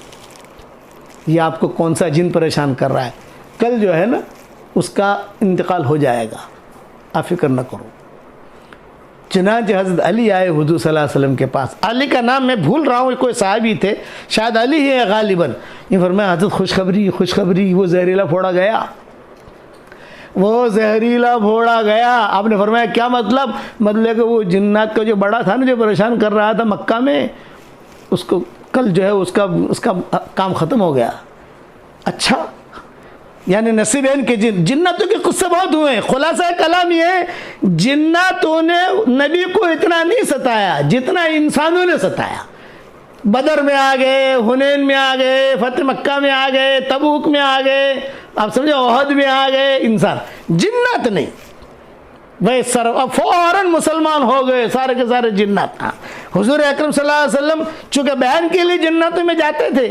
ये आपको कौन सा जिन परेशान कर रहा है, कल जो है ना उसका इंतकाल हो जाएगा, आप फिक्र न करो। चुनांचे हज़रत अली आए हुज़ूर सल्लल्लाहु अलैहि वसल्लम के पास। अली का नाम मैं भूल रहा हूँ, कोई साहबी थे, शायद अली ही है गालिबन। ये फरमाया हज़रत खुशखबरी, वो जहरीला फोड़ा गया, वो जहरीला फोड़ा गया। आपने फरमाया क्या मतलब? मतलब कि वो जिन्नात का जो बड़ा था ना, जो परेशान कर रहा था मक्का में, उसको कल जो है उसका काम ख़त्म हो गया। अच्छा, यानी नसीबैन के जिन्नातों के कुछ से बहुत हुए हैं। खुलासा कलाम ये है, जिन्नातों ने नबी को इतना नहीं सताया जितना इंसानों ने सताया। बदर में आ गए, हुनैन में आ गए, फतेह मक्का में आ गए, तबूक में आ गए, आप समझे, ओहद में आ गए इंसान, जिन्नात नहीं। वही अब फौरन मुसलमान हो गए सारे के सारे जिन्नात। हाँ, हुजूर अकरम सल्लल्लाहु अलैहि वसल्लम चूँकि बयान के लिए जिन्नातों में जाते थे,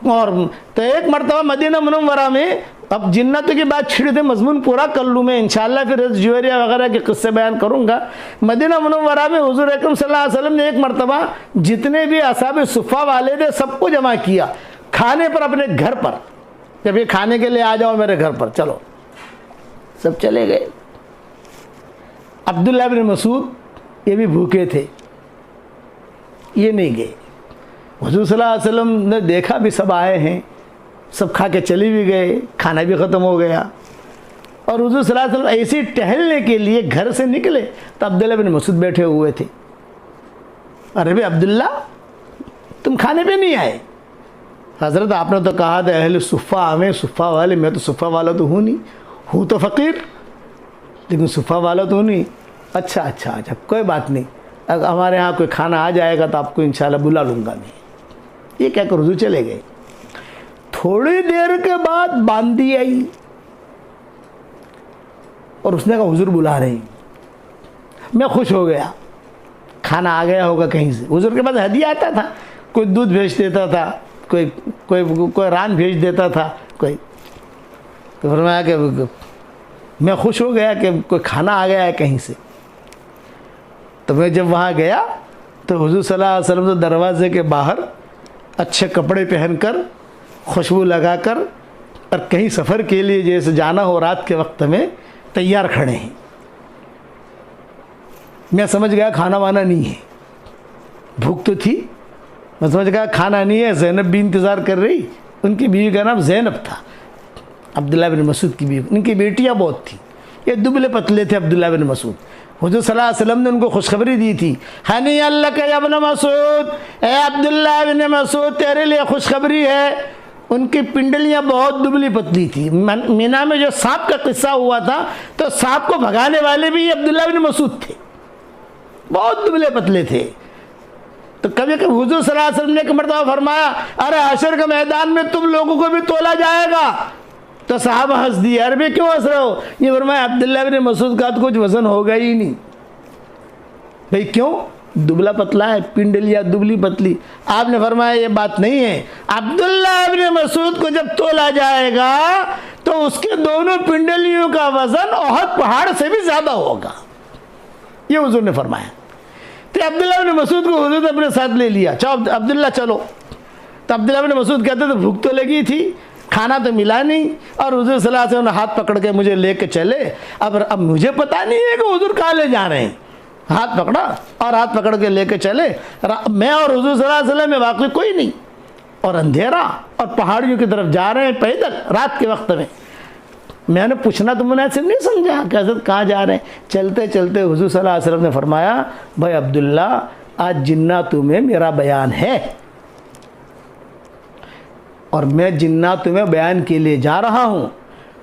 और तो एक मरतबा मदीना मुनव्वरा में, अब जिन्नातों की बात छिड़ी थे, मजमून पूरा कर लूँ मैं इंशाअल्लाह, फिर जुवेरिया वगैरह के किस्से बयान करूँगा। मदीना मुनव्वरा में हुजूर अकरम सल्लल्लाहु अलैहि वसल्लम ने एक मरतबा जितने भी असहाब सुफ़ा वाले थे सबको जमा किया खाने पर, अपने घर पर। जब ये खाने के लिए आ जाओ मेरे घर पर, चलो, सब चले गए। अब्दुल्लाह बिन मसूद ये भी भूखे थे, ये नहीं गए। हुजूर सल्लल्लाहु अलैहि वसल्लम ने देखा भी सब आए हैं, सब खा के चले भी गए, खाना भी ख़त्म हो गया। और हुजूर सल्लल्लाहु अलैहि वसल्लम ऐसे टहलने के लिए घर से निकले तो अब्दुल्ला बिन मसूद बैठे हुए थे। अरे भाई अब्दुल्ला, तुम खाने पे नहीं आए? हज़रत आपने तो कहा था अहले सुफ़ा, हमें सुफ़ा वाले, मैं तो सुफ़ा वाला तो हूँ नहीं, हूँ तो फ़कीर, लेकिन सुफ़ा वाला तो नहीं। अच्छा, कोई बात नहीं, अगर हमारे यहाँ कोई खाना आ जाएगा तो आपको इंशाल्लाह बुला लूँगा मैं। ये कहकर हुजूर चले गए। थोड़ी देर के बाद बांदी आई और उसने कहा हुजूर बुला रहे हैं। मैं खुश हो गया, खाना आ गया होगा कहीं से। हुजूर के पास हदिया आता था, कोई दूध भेज देता था, कोई रान भेज देता था, कोई। तो फरमाया कि मैं खुश हो गया कि कोई खाना आ गया है कहीं से। तो मैं जब वहाँ गया तो हुजूर सल्लल्लाहु अलैहि वसल्लम तो दरवाजे के बाहर अच्छे कपड़े पहनकर, खुशबू लगाकर, और कहीं सफ़र के लिए जैसे जाना हो रात के वक्त में, तैयार खड़े हैं। मैं समझ गया खाना वाना नहीं है, भूख तो थी, मैं समझ गया खाना नहीं है। ज़ैनब भी इंतज़ार कर रही, उनकी बीवी का नाम ज़ैनब था, अब्दुल्लाह बिन मसूद की बीवी। उनकी बेटियां बहुत थी, ये दुबले पतले थे अब्दुल्लाह बिन मसूद। हुजूर सल्लल्लाहु अलैहि वसल्लम ने उनको खुशखबरी दी थी, हनी अल्लाह के या इब्न मसूद, ए अब्दुल्लाह बिन मसूद, तेरे लिए खुशखबरी है। उनकी पिंडलियाँ बहुत दुबली पतली थी। मीना में जो सांप का किस्सा हुआ था, तो सांप को भगाने वाले भी अब्दुल्लाह बिन मसूद थे, बहुत दुबले पतले थे। तो कभी कभी हुजूर सल्लल्लाहु अलैहि वसल्लम ने एक मरतबा फरमाया, अरे हशर के मैदान में तुम लोगों को भी तोला जाएगा। तो साहब हंस दिए, अरे भाई क्यों हंस रहे हो? ये फरमाया अब्दुल्लाह बिन मसूद का तो कुछ वजन होगा ही नहीं। भाई क्यों? दुबला पतला है, पिंडलिया दुबली पतली। आपने फरमाया ये बात नहीं है, अब्दुल्लाह बिन मसूद को जब तोला जाएगा तो उसके दोनों पिंडलियों का वजन ओहद पहाड़ से भी ज्यादा होगा, ये हुजूर ने फरमाया। तो अब्दुल्लाह बिन मसूद को हुजूर ने अपने साथ ले लिया, चलो अब्दुल्ला चलो। तो अब्दुल्लाह बिन मसूद कहते थे भूख तो लगी थी, खाना तो मिला नहीं, और हुजूर सल्लल्लाहु अलैहि वसल्लम ने हाथ पकड़ के मुझे लेके चले। अब मुझे पता नहीं है कि हुजूर कहाँ ले जा रहे हैं, हाथ पकड़ा और हाथ पकड़ के लेके चले। मैं और हुजूर सल्लल्लाहु अलैहि वसल्लम में वाकई कोई नहीं, और अंधेरा, और पहाड़ियों की तरफ जा रहे हैं पैदल रात के वक्त में। मैंने पूछना तो मैंने ऐसे नहीं समझा कि हज़रत कहाँ जा रहे हैं। चलते चलते हुजूर सल्लल्लाहु अलैहि वसल्लम ने फरमाया, भाई अब्दुल्ला, आज जिन्नातों में मेरा बयान है और मैं जिन्नातों में बयान के लिए जा रहा हूँ।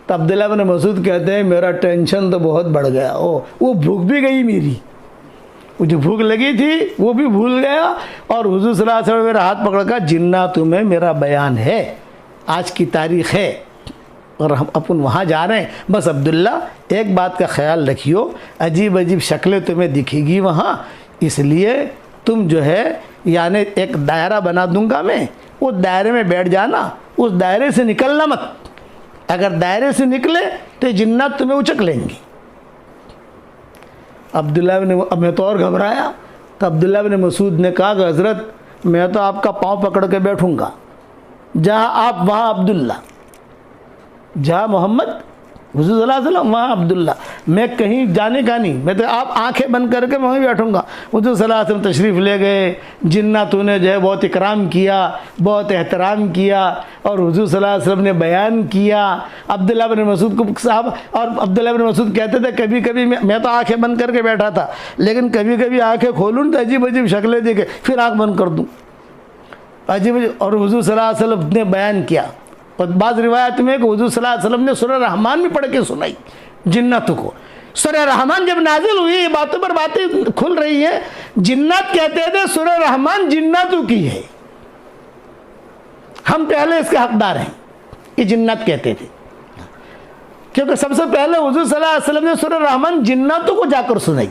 तो अब्दुल्लाह बिन मसूद कहते हैं मेरा टेंशन तो बहुत बढ़ गया, वो भूख भी गई मेरी, मुझे भूख लगी थी वो भी भूल गया, और हुजूर सल्लल्लाहु अलैहि वसल्लम मेरा हाथ पकड़ कर जिन्नातों में मेरा बयान है, आज की तारीख़ है। और हम अपन वहाँ जा रहे हैं। बस अब्दुल्ला एक बात का ख्याल रखियो, अजीब अजीब शक्लें तुम्हें दिखेगी वहाँ, इसलिए तुम जो है यानी एक दायरा बना दूंगा मैं, उस दायरे में बैठ जाना, उस दायरे से निकलना मत। अगर दायरे से निकले तो जिन्नात तुम्हें उचक लेंगी। अब्दुल्ला ने, अब मैं तो और घबराया, तो अब्दुल्ला बिन मसूद ने कहा कि हज़रत मैं तो आपका पाँव पकड़ के बैठूंगा, जहाँ आप वहाँ अब्दुल्ला, जहाँ मोहम्मद हुज़ूर सल्लल्लाहु अलैहि वसल्लम वहाँ अब्दुल्ला, मैं कहीं जाने का नहीं, मैं तो आप आंखें बंद करके वहीं बैठूंगा। हुज़ूर सल्लल्लाहु अलैहि वसल्लम तशरीफ़ ले गए, जिन्नातों ने जो है बहुत इकराम किया, बहुत एहतराम किया, और हुज़ूर सल्लल्लाहु अलैहि वसल्लम ने बयान किया। अब्दुल्ला बिन मसूद को साहब, और अब्दुल्ला बिन मसूद कहते थे कभी कभी मैं तो आंखें बंद करके बैठा था, लेकिन कभी कभी आंखें खोलूँ तो अजीब अजीब शक्लें देखे, फिर आँख बंद कर दूँ, अजीब अजीब। और हुज़ूर सल्लल्लाहु अलैहि वसल्लम ने बयान किया, और बाज़ रिवायत में कि हुज़ूर सल्लल्लाहु अलैहि वसल्लम ने सूरह रहमान भी पढ़ के सुनाई जिन्नातों को। सूरह रहमान जब नाजिल हुई, ये बातों पर बातें खुल रही हैं। जिन्नात कहते थे सूरह रहमान जिन्नातों की है, हम पहले इसके हकदार हैं, ये जिन्नात कहते थे, क्योंकि सबसे पहले हुज़ूर सल्लल्लाहु अलैहि वसल्लम ने सूरह रहमान जिन्नातों को जाकर सुनाई।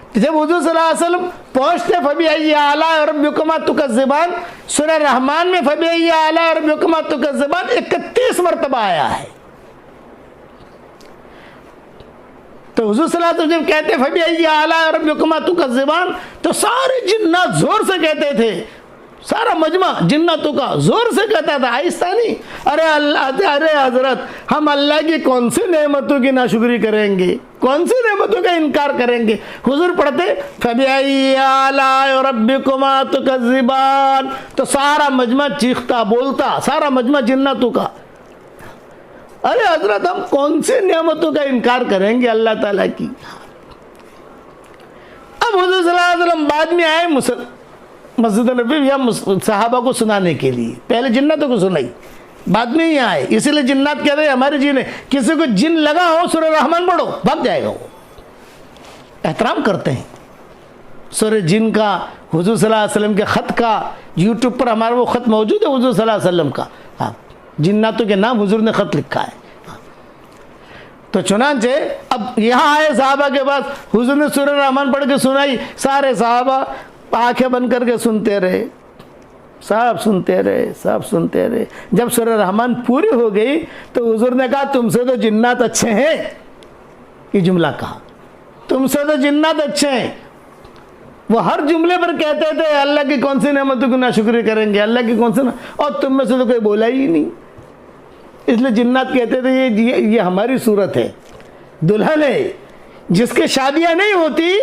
तो जब हुज़ूर सल्लल्लाहु अलैहि वसल्लम पहुँचते फ़बिअय्यि आलाइ रब्बिकुमा तुकज़्ज़िबान, सूरह रहमान में फ़बिअय्यि आलाइ रब्बिकुमा तुकज़्ज़िबान 31 मरतबा आया है। तो हुज़ूर सल्लल्लाहु अलैहि वसल्लम जब कहते फ़बिअय्यि आलाइ रब्बिकुमा तुकज़्ज़िबान, तो सारे जिन्नात जोर से कहते थे, सारा मजमा जिन्नातों का जोर से कहता था, आहिस्ता नहीं। अरे अल्लाह, अरे हजरत, हम अल्लाह की कौन सी नेमतों की नाशुक्री करेंगे, कौन सी नेमतों का इनकार करेंगे। हुजूर पढ़ते फ़बिअय्यि आलाइ रब्बिकुमा तुकज़्ज़िबान, तो सारा मजमा चीखता बोलता, सारा मजमा जिन्नातों का, अरे हजरत हम कौन सी नेमतों का इनकार करेंगे अल्लाह ताला की। अब हुजूर सल्लल्लाहु अलैहि वसल्लम बाद में आए मस्जिद नबी या सहाबा को सुनाने के लिए, पहले जिन्नातों को सुनाई, बाद में ही आए। इसीलिए जिन्नात कहते हैं हमारे जिन, किसी को जिन लगा हो सूरह रहमान पढ़ो, भाग जाएगा वो, एहतराम करते हैं सूरह जिन का। हुजूर सल्लल्लाहु अलैहि वसल्लम के ख़त का यूट्यूब पर हमारा वो ख़त मौजूद है हुजूर सल्लल्लाहु अलैहि वसल्लम का, हाँ, जिन्नातों के नाम हुजूर ने ख़त लिखा है। तो चुनांचे अब यहाँ आए साहबा के पास, हुजूर ने सूरह रहमान पढ़ के सुनाई, सारे साहबा आंखें बंद करके सुनते रहे, सब सुनते रहे, सब सुनते रहे। जब सूरह रहमान पूरी हो गई तो हुजूर ने कहा तुमसे तो जिन्नात अच्छे हैं, ये जुमला कहा, तुमसे तो जिन्नात अच्छे हैं। वो हर जुमले पर कहते थे अल्लाह की कौन सी नेमतों की नाशुक्री करेंगे, अल्लाह की कौन सी ना, और तुम में से तो कोई बोला ही नहीं। इसलिए जिन्नात कहते थे ये हमारी सूरत है, दुल्हन है जिसकी शादियां नहीं होती,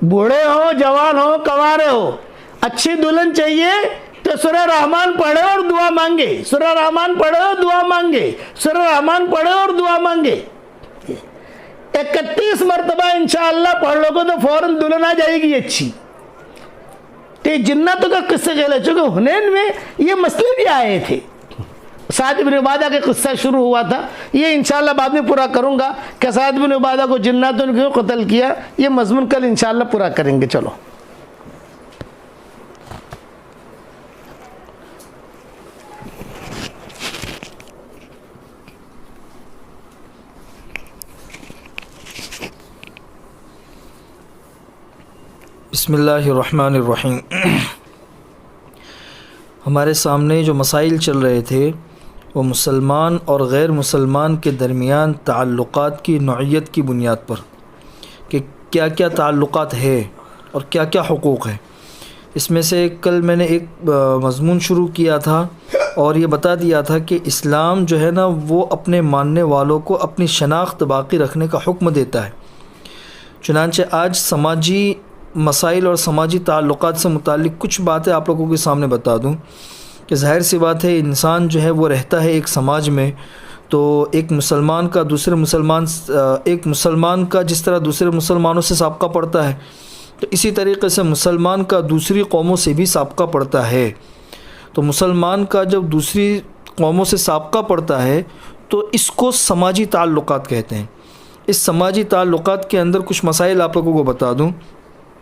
बूढ़े हो जवान हो कंवारे हो, अच्छी दुल्हन चाहिए तो सूरह रहमान पढ़े और दुआ मांगे, सूरह रहमान पढ़े और दुआ मांगे, सूरह रहमान पढ़े और दुआ मांगे। 31 मरतबा इंशाअल्लाह पढ़ लोगे तो फौरन दुल्हन आ जाएगी अच्छी। तो जिन्नातों का किस्सा चले, चूंकि हुनैन में ये मसले भी आए थे, साद बिन उबादा का किस्सा शुरू हुआ था, ये इंशाअल्लाह बाद में पूरा करूंगा कि साद बिन उबादा को जिन्नातों ने क्यों कत्ल किया, ये मजमून कल इंशाअल्लाह पूरा करेंगे। चलो बिस्मिल्लाहिर्रहमानिर्रहीम। हमारे सामने जो मसाइल चल रहे थे वो मुसलमान और गैर मुसलमान के दरमियान ताल्लुक़ात की नौइयत की बुनियाद पर कि क्या क्या ताल्लुक़ात है और क्या क्या हुकूक़ है। इसमें से कल मैंने एक मज़मून शुरू किया था और ये बता दिया था कि इस्लाम जो है ना वो अपने मानने वालों को अपनी शनाख्त बाकी रखने का हुक्म देता है। चुनांचे आज समाजी मसाइल और समाजी ताल्लुक़ात से मुताल्लिक़ कुछ बातें आप लोगों के सामने बता दूं कि ज़ाहिर सी बात है इंसान जो है वो रहता है एक समाज में, तो एक मुसलमान का एक मुसलमान का जिस तरह दूसरे मुसलमानों से साबका पड़ता है, तो इसी तरीक़े से मुसलमान का दूसरी कौमों से भी साबका पड़ता है। तो मुसलमान का जब दूसरी कौमों से साबका पड़ता है तो इसको समाजी ताल्लुक़ात कहते हैं। इस समाजी ताल्लुक़ात के अंदर कुछ मसाइल आप लोगों को बता दूं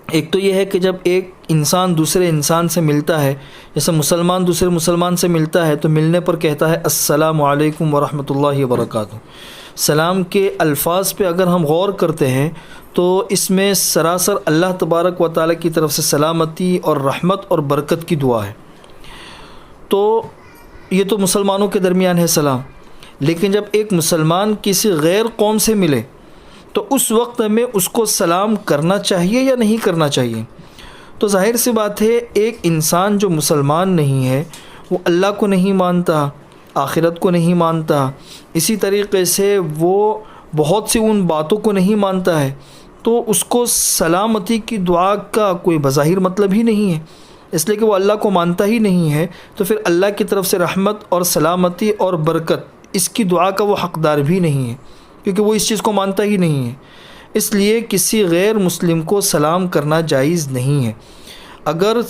एक तो ये है कि जब एक इंसान दूसरे इंसान से मिलता है, जैसे मुसलमान दूसरे मुसलमान से मिलता है तो मिलने पर कहता है अस्सलामु अलैकुम व रहमतुल्लाहि व बरकातुहू। सलाम के अल्फाज पे अगर हम गौर करते हैं तो इसमें सरासर अल्लाह तबारक व तआला की तरफ से सलामती और रहमत और बरकत की दुआ है। तो ये तो मुसलमानों के दरमियान है सलाम। लेकिन जब एक मुसलमान किसी गैर कौम से मिले तो उस वक्त हमें उसको सलाम करना चाहिए या नहीं करना चाहिए? तो ज़ाहिर सी बात है, एक इंसान जो मुसलमान नहीं है वो अल्लाह को नहीं मानता, आखिरत को नहीं मानता, इसी तरीक़े से वो बहुत सी उन बातों को नहीं मानता है, तो उसको सलामती की दुआ का कोई बज़ाहिर मतलब ही नहीं है, इसलिए कि वो अल्लाह को मानता ही नहीं है। तो फिर अल्लाह की तरफ से रहमत और सलामती और बरकत इसकी दुआ का वो हक़दार भी नहीं है, क्योंकि वो इस चीज़ को मानता ही नहीं है। इसलिए किसी गैर मुस्लिम को सलाम करना जायज़ नहीं है। अगर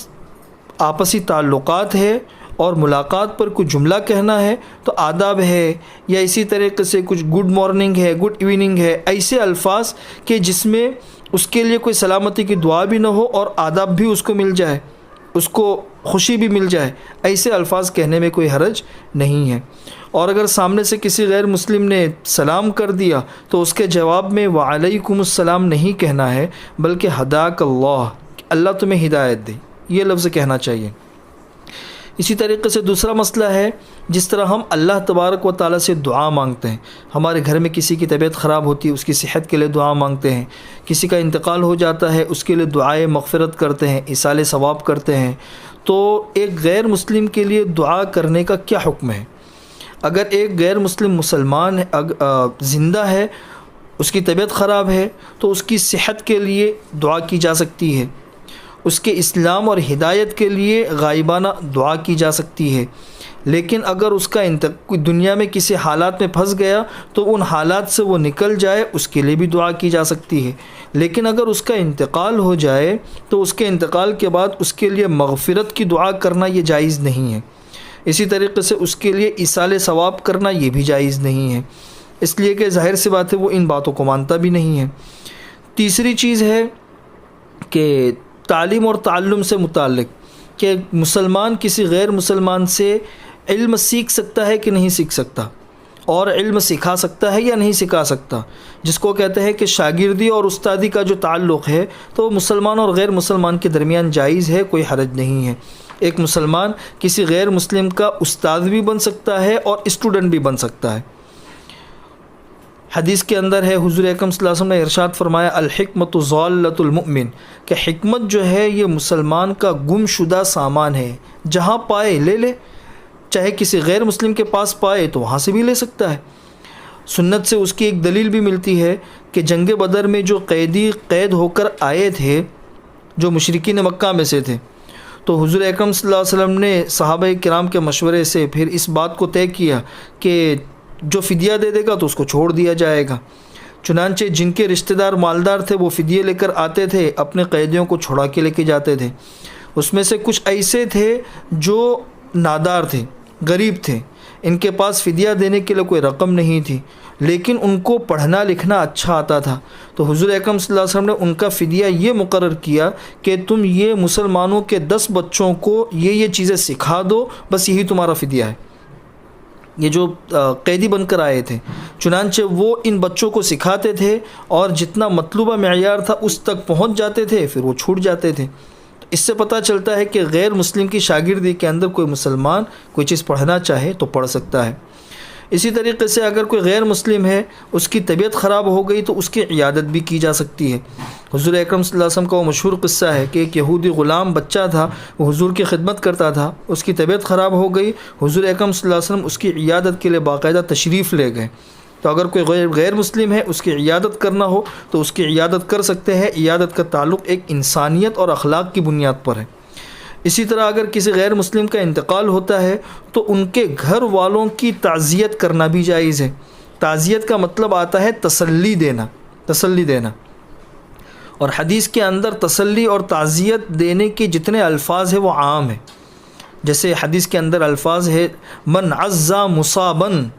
आपसी ताल्लुक़ात है और मुलाकात पर कुछ जुमला कहना है तो आदाब है, या इसी तरीके से कुछ गुड मॉर्निंग है, गुड इवनिंग है, ऐसे अल्फाज के जिसमें उसके लिए कोई सलामती की दुआ भी ना हो और आदाब भी उसको मिल जाए, उसको खुशी भी मिल जाए, ऐसे अल्फाज कहने में कोई हरज नहीं है। और अगर सामने से किसी गैर मुस्लिम ने सलाम कर दिया तो उसके जवाब में वालैकुमुस्सलाम नहीं कहना है, बल्कि हदाकल्लाह, अल्लाह तुम्हें हिदायत दे, ये लफ्ज़ कहना चाहिए। इसी तरीके से दूसरा मसला है, जिस तरह हम अल्लाह तबारक व तआला से दुआ मांगते हैं, हमारे घर में किसी की तबीयत ख़राब होती है उसकी सेहत के लिए दुआ मांगते हैं, किसी का इंतकाल हो जाता है उसके लिए दुआए मग़फ़िरत करते हैं, इसाले सवाब करते हैं, तो एक गैर मुस्लिम के लिए दुआ करने का क्या हुक्म है? अगर एक गैर मुस्लिम मुसलमान ज़िंदा है, उसकी तबीयत ख़राब है, तो उसकी सेहत के लिए दुआ की जा सकती है, उसके इस्लाम और हिदायत के लिए गायबाना दुआ की जा सकती है। लेकिन अगर उसका दुनिया में किसी हालात में फंस गया तो उन हालात से वो निकल जाए, उसके लिए भी दुआ की जा सकती है। लेकिन अगर उसका इंतकाल हो जाए तो उसके इंतकाल के बाद उसके लिए मग़फ़िरत की दुआ करना ये जायज़ नहीं है। इसी तरीके से उसके लिए इसाले सवाब करना ये भी जायज़ नहीं है, इसलिए कि ज़ाहिर सी बात है वो इन बातों को मानता भी नहीं है। तीसरी चीज़ है कि तालीम और ताल्लुम से मुताल्लिक़ कि मुसलमान किसी गैर मुसलमान से इल्म सीख सकता है कि नहीं सीख सकता, और इल्म सिखा सकता है या नहीं सिखा सकता, जिसको कहते हैं कि शागिर्दी और उस्तादी का जो ताल्लुक़ है तो मुसलमान और गैर मुसलमान के दरमियान जायज़ है, कोई हरज नहीं है। एक मुसलमान किसी गैर मुस्लिम का उस्ताद भी बन सकता है और स्टूडेंट भी बन सकता है। हदीस के अंदर है, हुज़ूर अकरम सल्लल्लाहु अलैहि वसल्लम ने इरशाद फरमाया, अल हिकमतु ज़ाल्लतुल मुमिन, कि हिकमत जो है ये मुसलमान का गुमशुदा सामान है, जहाँ पाए ले ले, चाहे किसी गैर मुस्लिम के पास पाए तो वहाँ से भी ले सकता है। सुन्नत से उसकी एक दलील भी मिलती है कि जंग बदर में जो कैद होकर आए थे, जो मुशरिकीन मक्का में से थे, तो हुज़ूर अकरम सल्लल्लाहु अलैहि वसल्लम ने सहाबा किराम के मशवरे से फिर इस बात को तय किया कि जो फ़िदिया दे देगा तो उसको छोड़ दिया जाएगा। चुनांचे जिनके रिश्तेदार मालदार थे वो फ़िदिये लेकर आते थे, अपने कैदियों को छुड़ा के लेके जाते थे। उसमें से कुछ ऐसे थे जो नादार थे, गरीब थे, इनके पास फ़िदिया देने के लिए कोई रकम नहीं थी, लेकिन उनको पढ़ना लिखना अच्छा आता था। तो हुज़ूर अकरम सल्लल्लाहु अलैहि वसल्लम ने उनका फ़िदिया ये मुकर्रर किया कि तुम ये मुसलमानों के 10 बच्चों को ये चीज़ें सिखा दो, बस यही तुम्हारा फ़िदिया है। ये जो कैदी बनकर आए थे, चुनांचे वो इन बच्चों को सिखाते थे और जितना मतलूबा मेयार था उस तक पहुंच जाते थे, फिर वो छूट जाते थे। तो इससे पता चलता है कि गैर मुस्लिम की शागिर्दी के अंदर कोई मुसलमान कोई चीज़ पढ़ना चाहे तो पढ़ सकता है। इसी तरीके से अगर कोई गैर मुस्लिम है, उसकी तबीयत ख़राब हो गई तो उसकी इयादत भी की जा सकती है। हुज़ूर अकरम सल्लल्लाहु अलैहि वसल्लम का वो मशहूर क़िस्सा है कि एक यहूदी ग़ुलाम बच्चा था, वो हुज़ूर की खिदमत करता था, उसकी तबीयत ख़राब हो गई, हुज़ूर अकरम सल्लल्लाहु अलैहि वसल्लम उसकी इयादत के लिए बाकायदा तशरीफ़ ले गए। तो अगर कोई गैर मुस्लिम है, उसकी इयादत करना हो तो उसकी इयादत कर सकते हैं। इयादत का ताल्लुक़ एक इंसानियत और अखलाक की बुनियाद पर है। इसी तरह अगर किसी गैर मुस्लिम का इंतकाल होता है तो उनके घर वालों की ताज़ियत करना भी जायज़ है। ताज़ियत का मतलब आता है तसल्ली देना, और हदीस के अंदर तसल्ली और ताज़ियत देने के जितने अल्फाज हैं वो आम है। जैसे हदीस के अंदर अल्फाज है, मन अज़्ज़ा मुसाबन,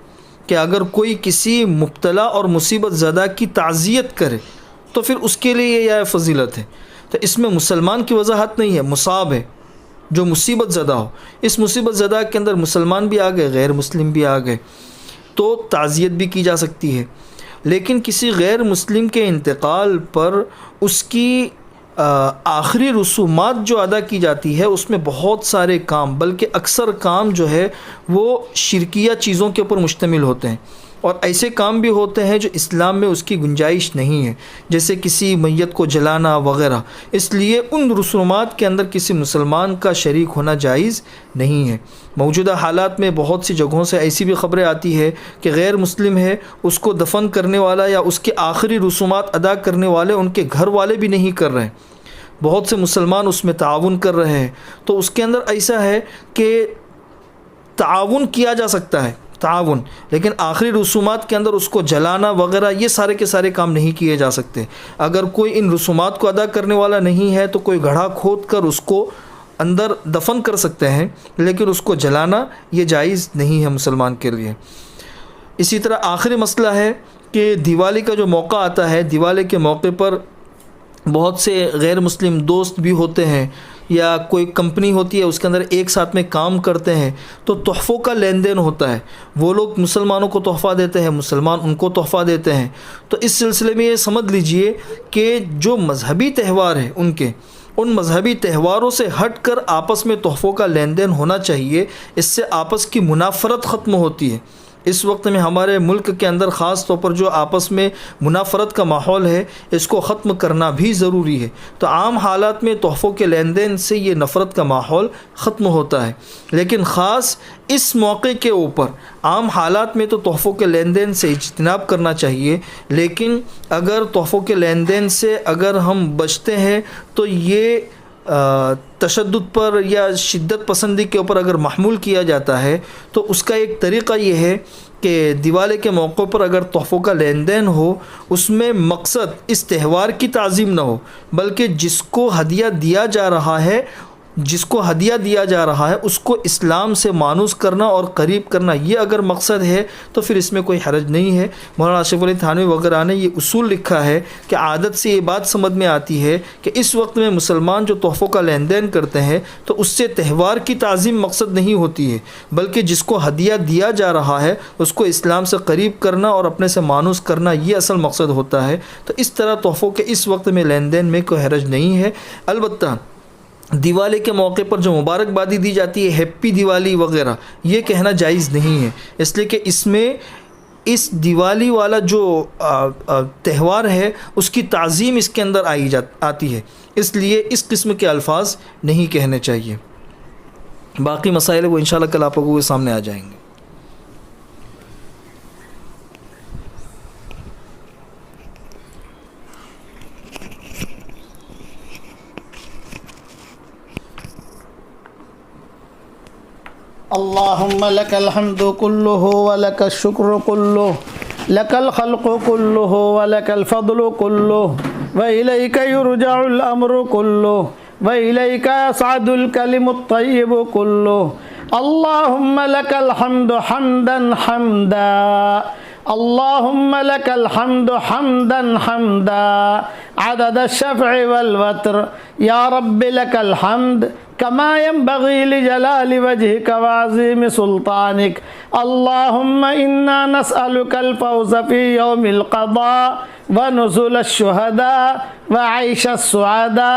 कि अगर कोई किसी मुब्तला और मुसीबत ज़दा की ताज़ियत करे तो फिर उसके लिए यह फ़जीलत है। तो तो इसमें मुसलमान की वजाहत नहीं है, मुसाब है, जो मुसीबत ज़दा हो। इस मुसीबत ज़दा के अंदर मुसलमान भी आ गए, गैर मुस्लिम भी आ गए, तो ताज़ियत भी की जा सकती है। लेकिन किसी गैर मुस्लिम के इंतकाल पर उसकी आखिरी रसूमात जो अदा की जाती है उसमें बहुत सारे काम, बल्कि अक्सर काम जो है वो शिरकिया चीज़ों के ऊपर मुश्तमिल होते हैं, और ऐसे काम भी होते हैं जो इस्लाम में उसकी गुंजाइश नहीं है, जैसे किसी मैयत को जलाना वगैरह। इसलिए उन रसूमात के अंदर किसी मुसलमान का शरीक होना जायज़ नहीं है। मौजूदा हालात में बहुत सी जगहों से ऐसी भी ख़बरें आती है कि गैर मुस्लिम है, उसको दफन करने वाला या उसके आखिरी रसूमात अदा करने वाले उनके घर वाले भी नहीं कर रहे हैं, बहुत से मुसलमान उसमें ताउन कर रहे हैं। तो उसके अंदर ऐसा है कि ताउन किया जा सकता है, ताउन, लेकिन आखिरी रसूमात के अंदर उसको जलाना वगैरह ये सारे के सारे काम नहीं किए जा सकते। अगर कोई इन रसूमात को अदा करने वाला नहीं है तो कोई गड्ढा खोद कर उसको अंदर दफन कर सकते हैं, लेकिन उसको जलाना ये जायज़ नहीं है मुसलमान के लिए। इसी तरह आखिरी मसला है कि दिवाली का जो मौका आता है, दिवाली के मौके पर बहुत से गैर मुस्लिम दोस्त भी होते हैं या कोई कंपनी होती है उसके अंदर एक साथ में काम करते हैं, तो तोहफ़ों का लेन देन होता है। वो लोग मुसलमानों को तोहफ़ा देते हैं, मुसलमान उनको तोहफ़ा देते हैं। तो इस सिलसिले में ये समझ लीजिए कि जो मज़हबी त्यौहार है उनके, उन मज़हबी त्यौहारों से हट कर आपस में तोहफ़ों का लेन देन होना चाहिए। इससे आपस की मुनाफरत ख़त्म होती है। इस वक्त में हमारे मुल्क के अंदर ख़ास तौर पर जो आपस में मुनाफरत का माहौल है इसको ख़त्म करना भी ज़रूरी है। तो आम हालात में तोहफ़ों के लेन देन से ये नफ़रत का माहौल ख़त्म होता है, लेकिन ख़ास इस मौके के ऊपर आम हालात में तो तोहफ़ों के लेन देन से इज्तिनाब करना चाहिए। लेकिन अगर तोहफ़ों के लेन देन से अगर हम बचते हैं तो ये तशद्दुद पर या शिद्दत पसंदी के ऊपर अगर महमूल किया जाता है तो उसका एक तरीक़ा ये है कि दिवाली के मौक़ों पर अगर तोहफ़ों का लेन देन हो, उसमें मकसद इस त्यौहार की ताज़ीम ना हो, बल्कि जिसको हदिया दिया जा रहा है, जिसको हदिया दिया जा रहा है उसको इस्लाम से मानूस करना और करीब करना, ये अगर मकसद है तो फिर इसमें कोई हरज नहीं है। मौलाना आशिफ अली थानवी वगैरह ने ये उसूल लिखा है कि आदत से ये बात समझ में आती है कि इस वक्त में मुसलमान जो तोहफ़ों का लेन देन करते हैं तो उससे त्यौहार की ताज़ीम मकसद नहीं होती है, बल्कि जिसको हदिया दिया जा रहा है उसको इस्लाम से करीब करना और अपने से मानूस करना, ये असल मकसद होता है। तो इस तरह तोहफ़ों के इस वक्त में लेन देन में कोई हरज नहीं है। अलबत्ता दिवाली के मौके पर जो मुबारकबादी दी जाती है, हैप्पी दिवाली वगैरह, ये कहना जायज़ नहीं है, इसलिए कि इसमें इस दिवाली वाला जो त्यौहार है उसकी ताज़ीम इसके अंदर आती है, इसलिए इस किस्म के अल्फाज नहीं कहने चाहिए। बाकी मसाइल वो इंशाल्लाह कल आप लोगों के सामने आ जाएंगे। अल्लाहुम्मा लकल हम्दु कुल्लुहु व लकल शुक्र कुल्लुहु लकल खल्क़ु कुल्लुहु व लकल फ़द्लु कुल्लुहु व इलैका युरजउल अम्रु कुल्लुहु व इलैका यसअदुल कलिमुत तय्यिबु कुल्लुहु। अल्लाहुम्मा लकल हम्दु हम्दन हम्दा, अल्लाहुम्मा लकल हम्दु हम्दन हम्दा अदद अश-शफ़अ वल वत्र, या रब्बि लकल हम्द कमा यंबग़ी लिजलालि वजहिक व अज़ीमि सुल्तानिक। अल्लाहुम्मा इन्ना नस्अलुकल फ़ौज़ फ़ी यौमिल क़दा व नुज़ुल अश-शुहदा व आइश अस-सुअदा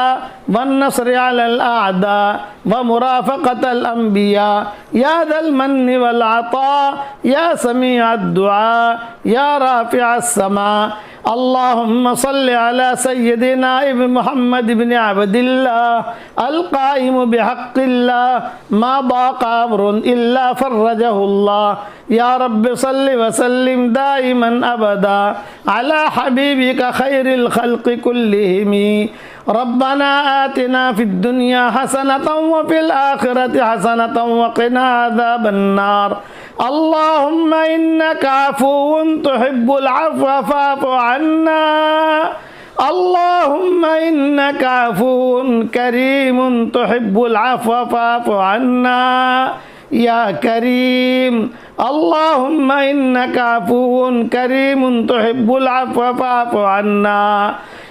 व नस्र अलल अअदा व मुराफ़क़तल अंबिया या ज़ल मन्नि वल अता या समीअद दुआ या राफ़िअस समा। अल्लाहुम्मा सल्लि अला सय्यदिना इब्न मुहम्मद इब्न अब्दिल्लाह अल क़ाइम बिहक़्क़िल्लाह मा बाक़ा अम्रुन इल्ला फ़र्रजहुल्लाह। या रब्बि सल्लि व सल्लिम दाइमन अबदा अला हबीबिका खैरिल ख़ल्क़ि कुल्लिहिम। रब्बना आतिना फ़िद दुनिया हसनतन व फ़िल आखिरति हसनतन व क़िना अज़ाबन्नार। अल्लाहुम्मा इन्नका अफ़ुव्वुन तुहिब्बुल अफ़्व फ़अफ़ु अन्ना। अल्लाहुम्मा इन्नका अफ़ुव्वुन करीमुन तुहिब्बुल अफ़्व फ़अफ़ु अन्ना या करीम। अल्लाहुम्मा इन्नका अफ़ुव्वुन करीमुन तुहिब्बुल अफ़्व फ़अफ़ु अन्ना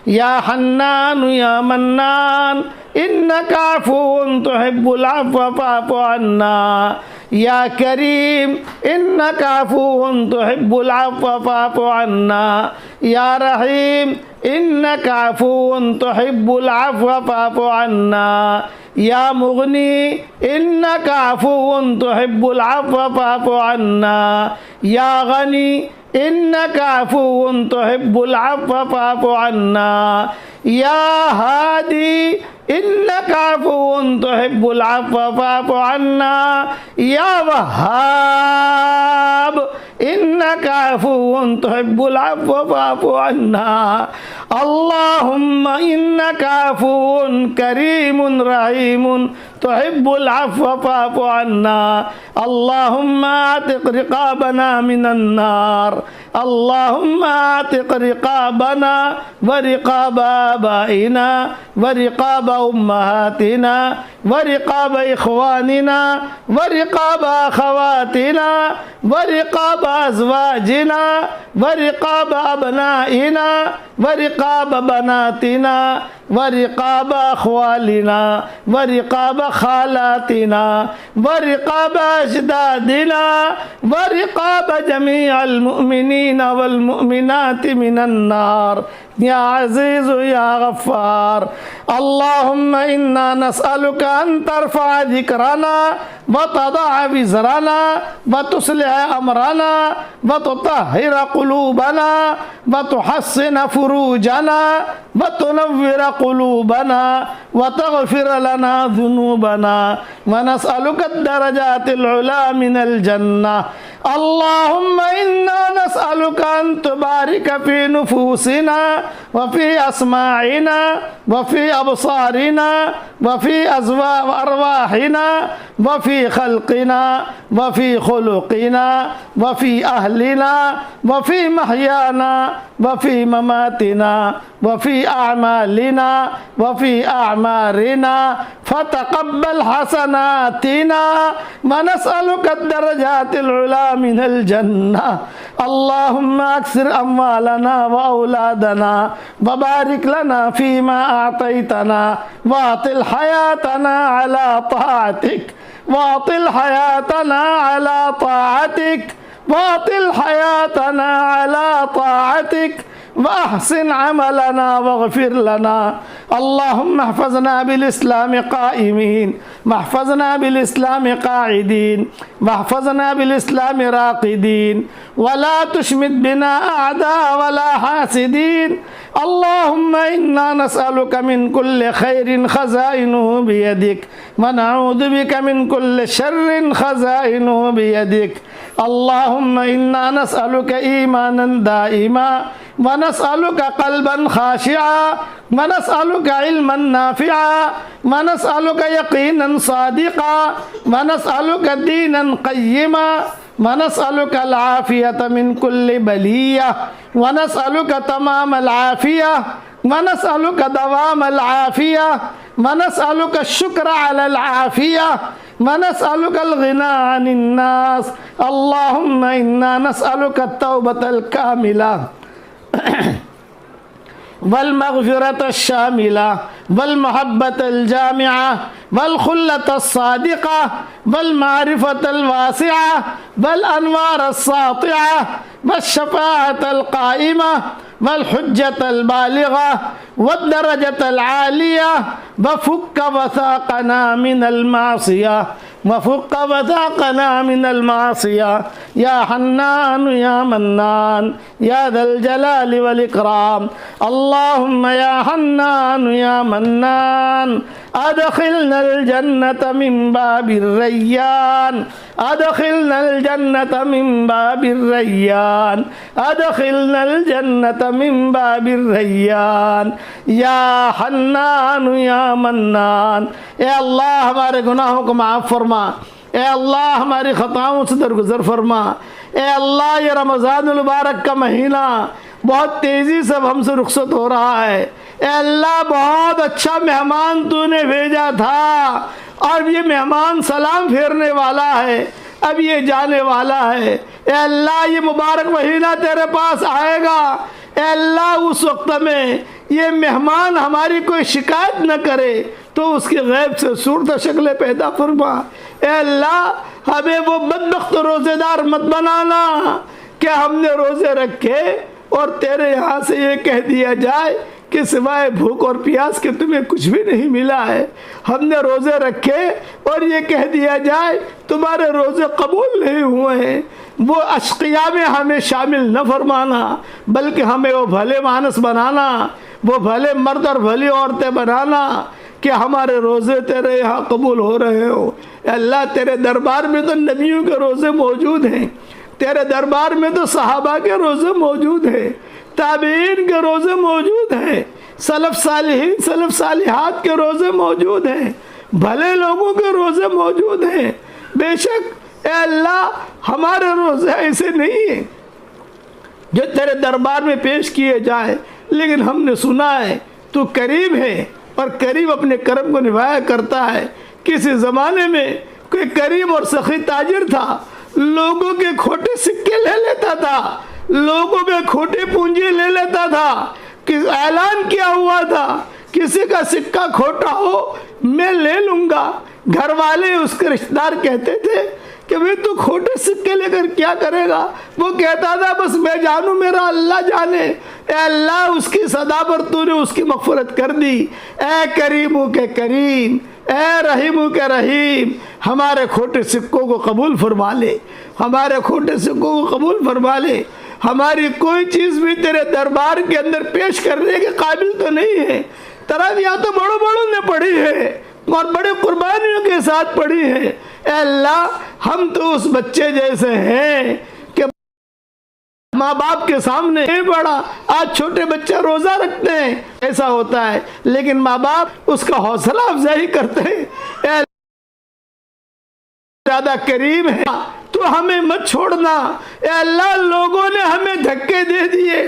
या हन्नान या मन्नान इन्नका अफ़ून तुहिब्बुल अफ़्व फ़अफ़ु अन्ना, या करीम इन्नका अफ़ून तुहिब्बुल अफ़्व फ़अफ़ु अन्ना, या रहीम इन्नका अफ़ून तुहिब्बुल अफ़्व फ़अफ़ु अन्ना, या मुग़नी इन्नका अफ़ून तुहिब्बुल अफ़्व फ़अफ़ु अन्ना, या गनी इन्नका अफ़ून तुहिब्बुल अफ़्व फ़अफ़ु अन्ना, या हादी इन्नका अफ़ून तुहिब्बुल अफ़्व फ़अफ़ु अन्ना, या वहाब इन्नका अफ़ून तुहिब्बुल अफ़्व फ़अफ़ु अन्ना। अल्लाहुम्मा इन्नका अफ़ून करीमुन रहीमुन तुहिब्बुल अफ़्व फ़अफ़ु अन्ना। अल्लाहुम्मा आतिक़ रिक़ाबना मिनन नार, अल्लाहुम्मा आतिक़ रिक़ाबना व रिक़ाब आबाइना व रिक़ाब उम्महातिना व रिक़ाब इख़वानिना व रिक़ाब अख़वातिना व रिक़ाब अज़वाजिना व रिक़ाब अबनाइना व रिक़ाब बनातिना व रिक़ाब अख़वालिना व रिक़ाब ख़ालातिना व रिक़ाब अजदादिना व रिक़ाब जमीअल मुअमिनीना वल मुअमिनाति मिनन नार या अज़ीज़ या गफ़्फ़ार। अल्लाहुम्मा इन्ना नस्अलुका अन तरफ़अ ज़िक्रना व तदअ विज़रना व तुस्लिह अमरना व तुतहिर क़ुलूबना व तुहस्सिन फ़ुरूजना व तुनव्विर क़ुलूबना व तग़फ़िर लना ज़ुनूबना व नस्अलुका अद-दरजातिल उला मिनल जन्नह। अल्लाहुम्मा इन्ना नस्अलुका अन तुबारिक फ़ी नुफ़ूसिना व फ़ी अस्माइना व फ़ी अबसारिना व फ़ी अरवाहिना व फ़ी खल्क़िना व फ़ी खुलुक़िना व फ़ी अहलिना व फ़ी महयाना व फ़ी ममातिना व फ़ी अअमालिना व फ़ी अअमारिना फ़तक़ब्बल हसनातिना व नस्अलुका अद-दरजातिल उला मिनल जन्नह। अल्लाहुम्मा अक्सिर अम्वालना व औलादना व बारिक लना फ़ीमा आतैतना व अतिल हयातना अला ताअतिक व अतिल हयातना अला ताअतिक व अतिल हयातना अला ताअतिक व अहसिन अमलना वग़फ़िर लना। अल्लाहुम्मा अहफ़ज़ना बिल इस्लाम क़ाइमीन महफ़ज़ना बिल इस्लाम क़ाइदीन महफ़ज़ना बिल इस्लाम राक़िदीन वला तुशमित बिना अअदा वला हासिदीन। अल्लाहुम्मा इन्ना नस्अलुका मिन कुल्लि खैरिन ख़ज़ाइनुहु बियदिक व नऊज़ु बिका मिन कुल्लि शर्रिन ख़ज़ाइनुहु बियदिक। अल्लाहुम्मा इन्ना नस्अलुका ईमानन दाइमा व नस्अलुका क़ल्बन ख़ाशिआ व नस्अलुका इल्मन नाफ़िआ व नस्अलुका यक़ीनन सादिक़ा व नस्अलुका दीनन क़य्यिमा व नस्अलुका अल-आफ़ियत मिन कुल्लि बलिय्या व नस्अलुका तमामल आफ़िया व नस्अलुका दवामल आफ़िया व नस्अलुका शुक्र अलल आफ़िया व नस्अलुका अल-ग़िना अनिन नास। अल्लाहुम्मा इन्ना नस्अलुका अत-तौबतल कामिला वल मग़फ़िरत शामिला वल मोहब्बतल जामिआ वल खुल्लत सादिक़ा वल मारिफ़तल वासिआ वल अनवार सातिआ वल शफ़ाअतल क़ाइमा वल हुज्जतल बालिग़ा वद दरजतल आलिया वफ़ुक्क वसाक़ना मिनल मासिया वफ़ुक्क वसाक़ना मिनल मासिया या हन्नान या मन्नान या ज़ल जलालि वल इकराम। अल्लाहुम्मा या हन्नान या मन्नान अदखिलनल जन्नत मिन बाबिर रय्यान अदखिलनल जन्नत मिन बाबिर रय्यान अदखिलनल जन्नत मिन बाबिर रय्यान या हन्नान या मन्नान। ए अल्लाह हमारे गुनाहों को माफ़ फरमा, ए अल्लाह हमारी ख़ताओं से दरगुज़र फरमा। ए अल्लाह ये रमज़ानुल मुबारक का महीना बहुत तेज़ी से हमसे रुखसत हो रहा है। ए अल्लाह बहुत अच्छा मेहमान तूने भेजा था, अब ये मेहमान सलाम फेरने वाला है, अब ये जाने वाला है। ए अल्लाह ये मुबारक महीना तेरे पास आएगा, ए अल्लाह उस वक्त में ये मेहमान हमारी कोई शिकायत न करे तो उसकी गैब से सूरत शक्ल पैदा फरमा। ए अल्लाह हमें वो बदबख्त रोज़ेदार मत बनाना कि हमने रोज़े रखे और तेरे यहाँ से ये कह दिया जाए कि सिवाय भूख और प्यास के तुम्हें कुछ भी नहीं मिला है। हमने रोज़े रखे और ये कह दिया जाए तुम्हारे रोज़े कबूल नहीं हुए हैं। वो अशकिया में हमें शामिल न फरमाना, बल्कि हमें वो भले मानस बनाना, वो भले मर्द और भली औरतें बनाना कि हमारे रोज़े तेरे यहाँ कबूल हो रहे हो। अल्लाह तेरे दरबार में तो नबियों के रोज़े मौजूद हैं, तेरे दरबार में तो सहाबा के रोज़े मौजूद हैं, ताबीन के रोज़े मौजूद हैं, सलफ़ सालिहीन सलफ़ सालिहात के रोज़े मौजूद हैं, भले लोगों के रोज़े मौजूद हैं। बेशक ए अल्लाह हमारे रोज़े ऐसे नहीं हैं जो तेरे दरबार में पेश किए जाए, लेकिन हमने सुना है तू करीम है और करीम अपने कर्म को निभाया करता है। किसी ज़माने में कोई करीम और सखी ताजिर था, लोगों के खोटे सिक्के ले लेता था, लोगों के खोटे पूंजी ले लेता था। कि ऐलान किया हुआ था किसी का सिक्का खोटा हो मैं ले लूँगा। घर वाले उसके रिश्तेदार कहते थे कि भाई तू खोटे सिक्के लेकर क्या करेगा। वो कहता था बस मैं जानूँ मेरा अल्लाह जाने। ए अल्लाह उसकी सदा पर तूने उसकी मग़फ़िरत कर दी। ए करीमों के करीम, ए रहीमों के रहीम, हमारे खोटे सिक्कों को कबूल फरमा ले, हमारे खोटे सिक्कों को कबूल फरमा ले। हमारी कोई चीज़ भी तेरे दरबार के अंदर पेश करने के काबिल तो नहीं है। तरावियाँ तो बड़ों बड़ों ने पढ़ी है और बड़े कुर्बानियों के साथ पढ़ी है। ए अल्लाह हम तो उस बच्चे जैसे हैं कि माँ बाप के सामने नहीं पढ़ा, आज छोटे बच्चे रोज़ा रखते हैं, ऐसा होता है, लेकिन माँ बाप उसका हौसला अफजाई करते हैं। ज़्यादा करीम है तो हमें मत छोड़ना। ए अल्लाह लोगों ने हमें धक्के दे दिए,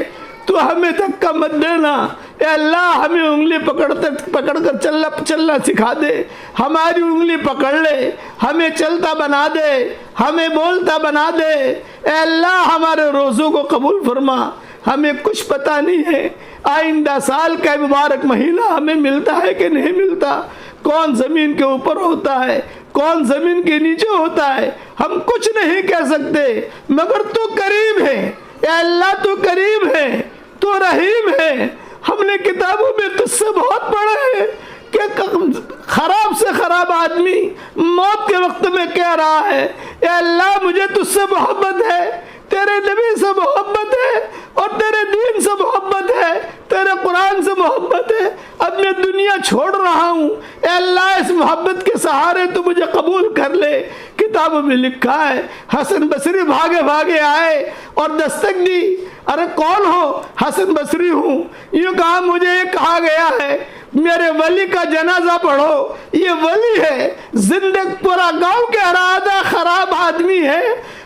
तो हमें धक्का मत देना। ए अल्लाह हमें उंगली पकड़कर चलना सिखा दे, हमारी उंगली पकड़ ले, हमें चलता बना दे, हमें बोलता बना दे। ए अल्लाह हमारे रोज़ों को कबूल फरमा। हमें कुछ पता नहीं है आइंदा साल का मुबारक महीना हमें मिलता है कि नहीं मिलता, कौन ज़मीन के ऊपर होता है, कौन ज़मीन के नीचे होता है, हम कुछ नहीं कह सकते। मगर तू करीम है, या अल्लाह तू करीम है, तू रहीम है। हमने किताबों में तुझसे बहुत पढ़ा है कि खराब से खराब आदमी मौत के वक्त में कह रहा है या अल्लाह मुझे तुझसे मोहब्बत है, तेरे नबी से मोहब्बत है और तेरे दीन से मोहब्बत है, तेरे कुरान से मोहब्बत है, अब मैं दुनिया छोड़ रहा हूँ। अल्लाह इस मोहब्बत के सहारे तू मुझे कबूल कर ले। किताबों में लिखा है हसन बसरी भागे भागे आए और दस्तक दी, अरे कौन हो? हसन बसरी हूँ। यूँ कहा मुझे ये कहा गया है मेरे वली का जनाजा पढ़ो। ये वली है, जिंदगी पूरा गांव कह रहा था खराब आदमी है।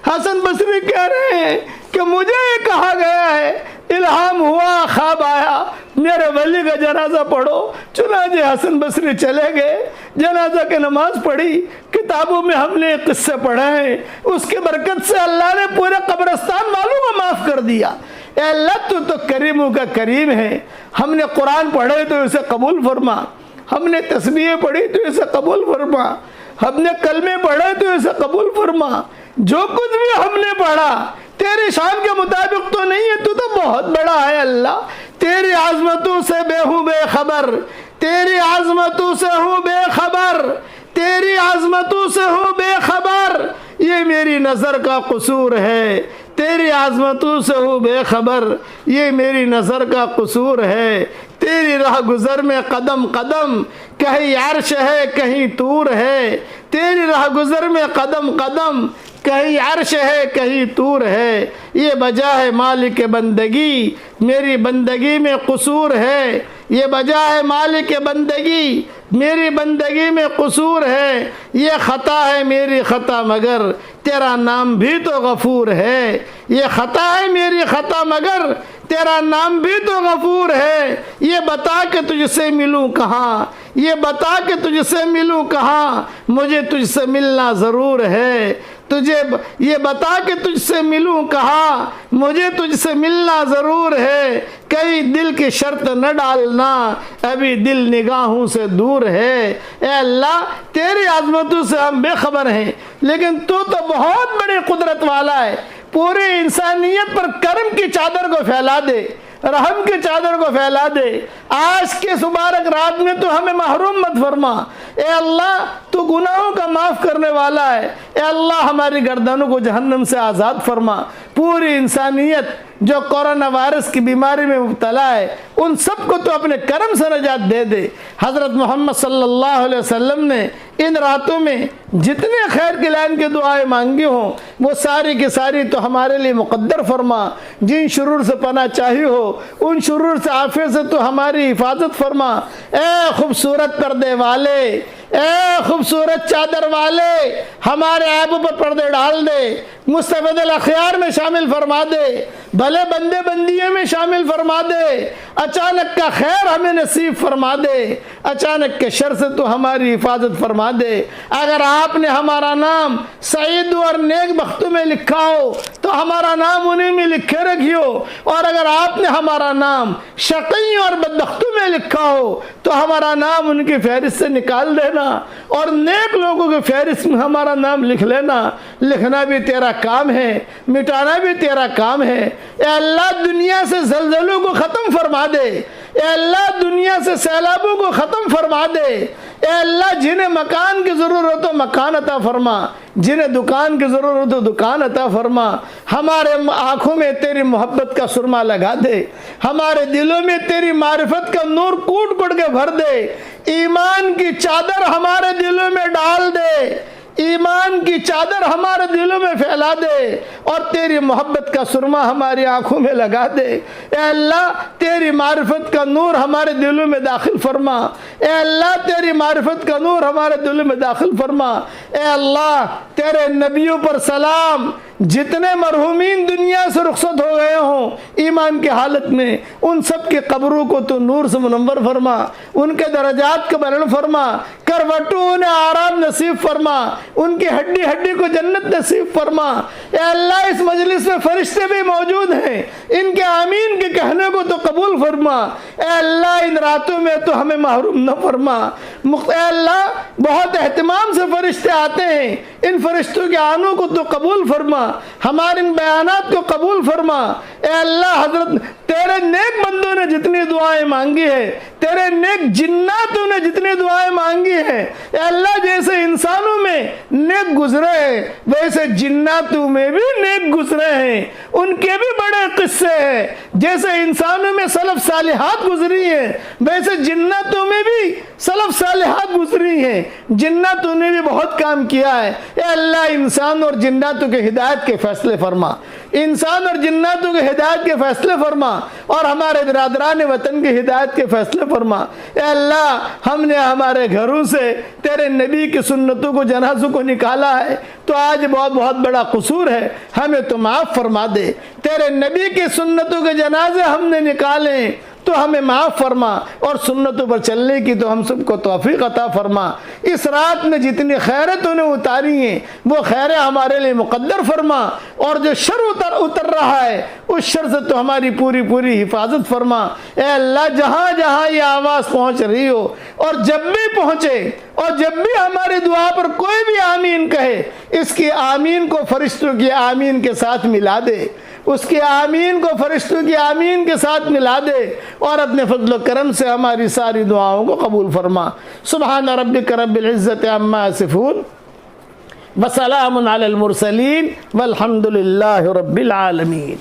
हसन बसरी कह रहे हैं कि मुझे ये कहा गया है, इल्हाम हुआ, ख्वाब आया, मेरे वली का जनाजा पढ़ो। चुनांचे हसन बसरी चले गए, जनाजा की नमाज पढ़ी। किताबों में हमने किस्से पढ़े हैं, उसकी बरकत से अल्लाह ने पूरे कब्रिस्तान वालों को माफ़ कर दिया। अल्लाह तो करीमों का करीम है। हमने कुरान पढ़े तो इसे कबूल फरमा, हमने तस्बीहें पढ़ी तो इसे कबूल फरमा, हमने कलमे पढ़े तो इसे कबूल फरमा। जो कुछ भी हमने पढ़ा तेरी शान के मुताबिक तो नहीं है, तू तो बहुत बड़ा है अल्लाह। तेरी आज़मतों से हूँ बेखबर, तेरी आज़मतों से हूँ बेखबर, तेरी आज़मतों से हूँ बेखबर। ये मेरी नज़र का कसूर है, तेरी आज़मतों से हूँ बेखबर, ये मेरी नज़र का कसूर है। तेरी राह गुज़र में कदम कदम, कहीं अर्श है कहीं तूर है। तेरी राह गुज़र में कदम कदम, कहीं अर्श है कहीं तूर है। ये वजह है मालिक बंदगी, मेरी बंदगी में कसूर है। ये वजह है मालिक बंदगी, मेरी बंदगी में कसूर है। ये ख़ता है मेरी ख़ता मगर तेरा नाम भी तो गफ़ूर है। ये ख़ता है मेरी ख़ता मगर तेरा नाम भी तो गफ़ूर है। ये बता के तुझसे मिलूँ कहाँ, ये बता के तुझसे मिलूँ कहाँ, मुझे तुझसे मिलना ज़रूर है। तुझे ये बता के तुझसे मिलूं कहा, मुझे तुझसे मिलना ज़रूर है, कई दिल की शर्त न डालना, अभी दिल निगाहों से दूर है। ए अल्लाह, तेरी आज़मतों से हम बेखबर हैं, लेकिन तू तो बहुत बड़ी कुदरत वाला है। पूरी इंसानियत पर करम की चादर को फैला दे, रहम की चादर को फैला दे। आज के इस मुबारक रात में तो हमें महरूम मत फरमा। ए अल्लाह, तू गुनाहों का माफ़ करने वाला है। ए अल्लाह, हमारी गर्दनों को जहन्नम से आज़ाद फरमा। पूरी इंसानियत जो कोरोना वायरस की बीमारी में मुब्तला है, उन सबको तो अपने करम से नजात दे दे। हज़रत मोहम्मद सल्लल्लाहु अलैहि वसल्लम ने इन रातों में जितने खैर की लाइन की दुआएं मांगी हों, वो सारी की सारी तो हमारे लिए मुक़द्दर फरमा। जिन शुरूर से पनाह चाहिए हो, उन शुरूर से आफियत से तो हमारी हिफाजत फरमा। ए खूबसूरत पर्दे वाले, ए खूबसूरत चादर वाले, हमारे ऐबों पर पर्दे डाल दे, मुस्तफ़िदुल अख़यार में शामिल फरमा दे, भले बंदे बंदियों में शामिल फरमा दे। अचानक का खैर हमें नसीब फरमा दे, अचानक के शर से तो हमारी हिफाजत फरमा दे। अगर आपने हमारा नाम सईद और नेक बख्तों में लिखा हो तो हमारा नाम उन्हीं में लिखे रखियो, और अगर आपने हमारा नाम शक़ी और बदबख्तों में लिखा हो तो हमारा नाम उनकी फहरिस्त से निकाल देना, और नेक लोगों की फहरिस्त में हमारा नाम लिख लेना। लिखना भी तेरा काम है, मिटाना भी तेरा काम है। ए अल्लाह, दुनिया से ज़लज़लों को ख़त्म फरमा दे। ए अल्लाह, दुनिया से सैलाबों को ख़त्म फरमा दे। ए अल्लाह, जिन्हें मकान की ज़रूरत हो मकान अता फरमा, जिन्हें दुकान की ज़रूरत हो दुकान अता फरमा। हमारे आँखों में तेरी मोहब्बत का सुरमा लगा दे, हमारे दिलों में तेरी मारिफत का नूर कूट कूट के भर दे। ईमान की चादर हमारे दिलों में डाल दे, ईमान की चादर हमारे दिलों में फैला दे, और तेरी मोहब्बत का सुरमा हमारी आंखों में लगा दे। ए अल्लाह, तेरी मारिफत का नूर हमारे दिलों में दाखिल फरमा। ए अल्लाह, तेरी मारिफत का नूर हमारे दिलों में दाखिल फरमा। ए अल्लाह, तेरे नबियों पर सलाम। जितने मरहूमीन दुनिया से रुखसत हो गए हों ईमान की हालत में, उन सब के कब्रों को तो नूर से मुनव्वर फरमा, उनके दरजात का बरन फरमा, करवटों उन्हें आराम नसीब फरमा, उनकी हड्डी हड्डी को जन्नत नसीब फरमा। ए अल्लाह, इस मजलिस में फरिश्ते भी मौजूद हैं, इनके आमीन के कहने को तो कबूल फरमा। ए अल्लाह, इन रातों में तो हमें महरूम न फरमा। ए अल्लाह, बहुत एहतमाम से फरिश्ते आते हैं, इन फरिश्तों के आनों को तो कबूल फरमा, हमारे इन बयानात को कबूल फरमा। ए अल्लाह, हजरत तेरे नेक बंदों ने जितनी दुआएं मांगी है, तेरे नेक जिन्नातों ने जितनी दुआएं मांगी है, ए अल्लाह, जैसे इंसानों में नेक गुजरे हैं वैसे जिन्नातों में भी नेक गुजरे हैं, उनके भी बड़े किस्से हैं। जैसे इंसानों में सलफ सालिहात गुजरी हैं वैसे जिन्नातों में भी सलफ सालिहात गुजरी हैं, जिन्नातों ने भी बहुत काम किया है। ए अल्लाह, इंसान और जिन्नातों के हिदायत के फैसले फरमा, इंसान और जिन्नातों के हिदायत के फैसले फरमा, और हमारे बिरादरान वतन की हिदायत के फैसले फरमा। ए अल्लाह, हमने हमारे घरों से तेरे नबी की सुन्नतों को जनाजों को निकाला है तो आज बहुत बहुत बड़ा कसूर है, हमें तो माफ़ फरमा दे। तेरे नबी की सुन्नतों के जनाजे हमने निकाले तो हमें माफ़ फरमा, और सुन्नतों पर चलने की तो हम सबको तौफीक अता फरमा। इस रात में जितनी खैरें तूने उतारी हैं वो खैरें हमारे लिए मुक़द्दर फरमा, और जो शर उतर रहा है उस शर से तो हमारी पूरी पूरी हिफाजत फरमा। ए अल्लाह, जहाँ जहाँ ये आवाज़ पहुँच रही हो, और जब भी पहुँचे, और जब भी हमारी दुआ पर कोई भी आमीन कहे, इसकी आमीन को फरिश्तों की आमीन के साथ मिला दे, उसकी आमीन को फरिश्तों की आमीन के साथ मिला दे, और अपने फजल करम से हमारी सारी दुआओं को कबूल फरमा। सुबहान रब्बिक रब्बिल इज़्ज़ति अम्मा यसिफून व सलामुन अलल मुरसलीन वल्हम्दुलिल्लाहि रब्बिल आलमीन।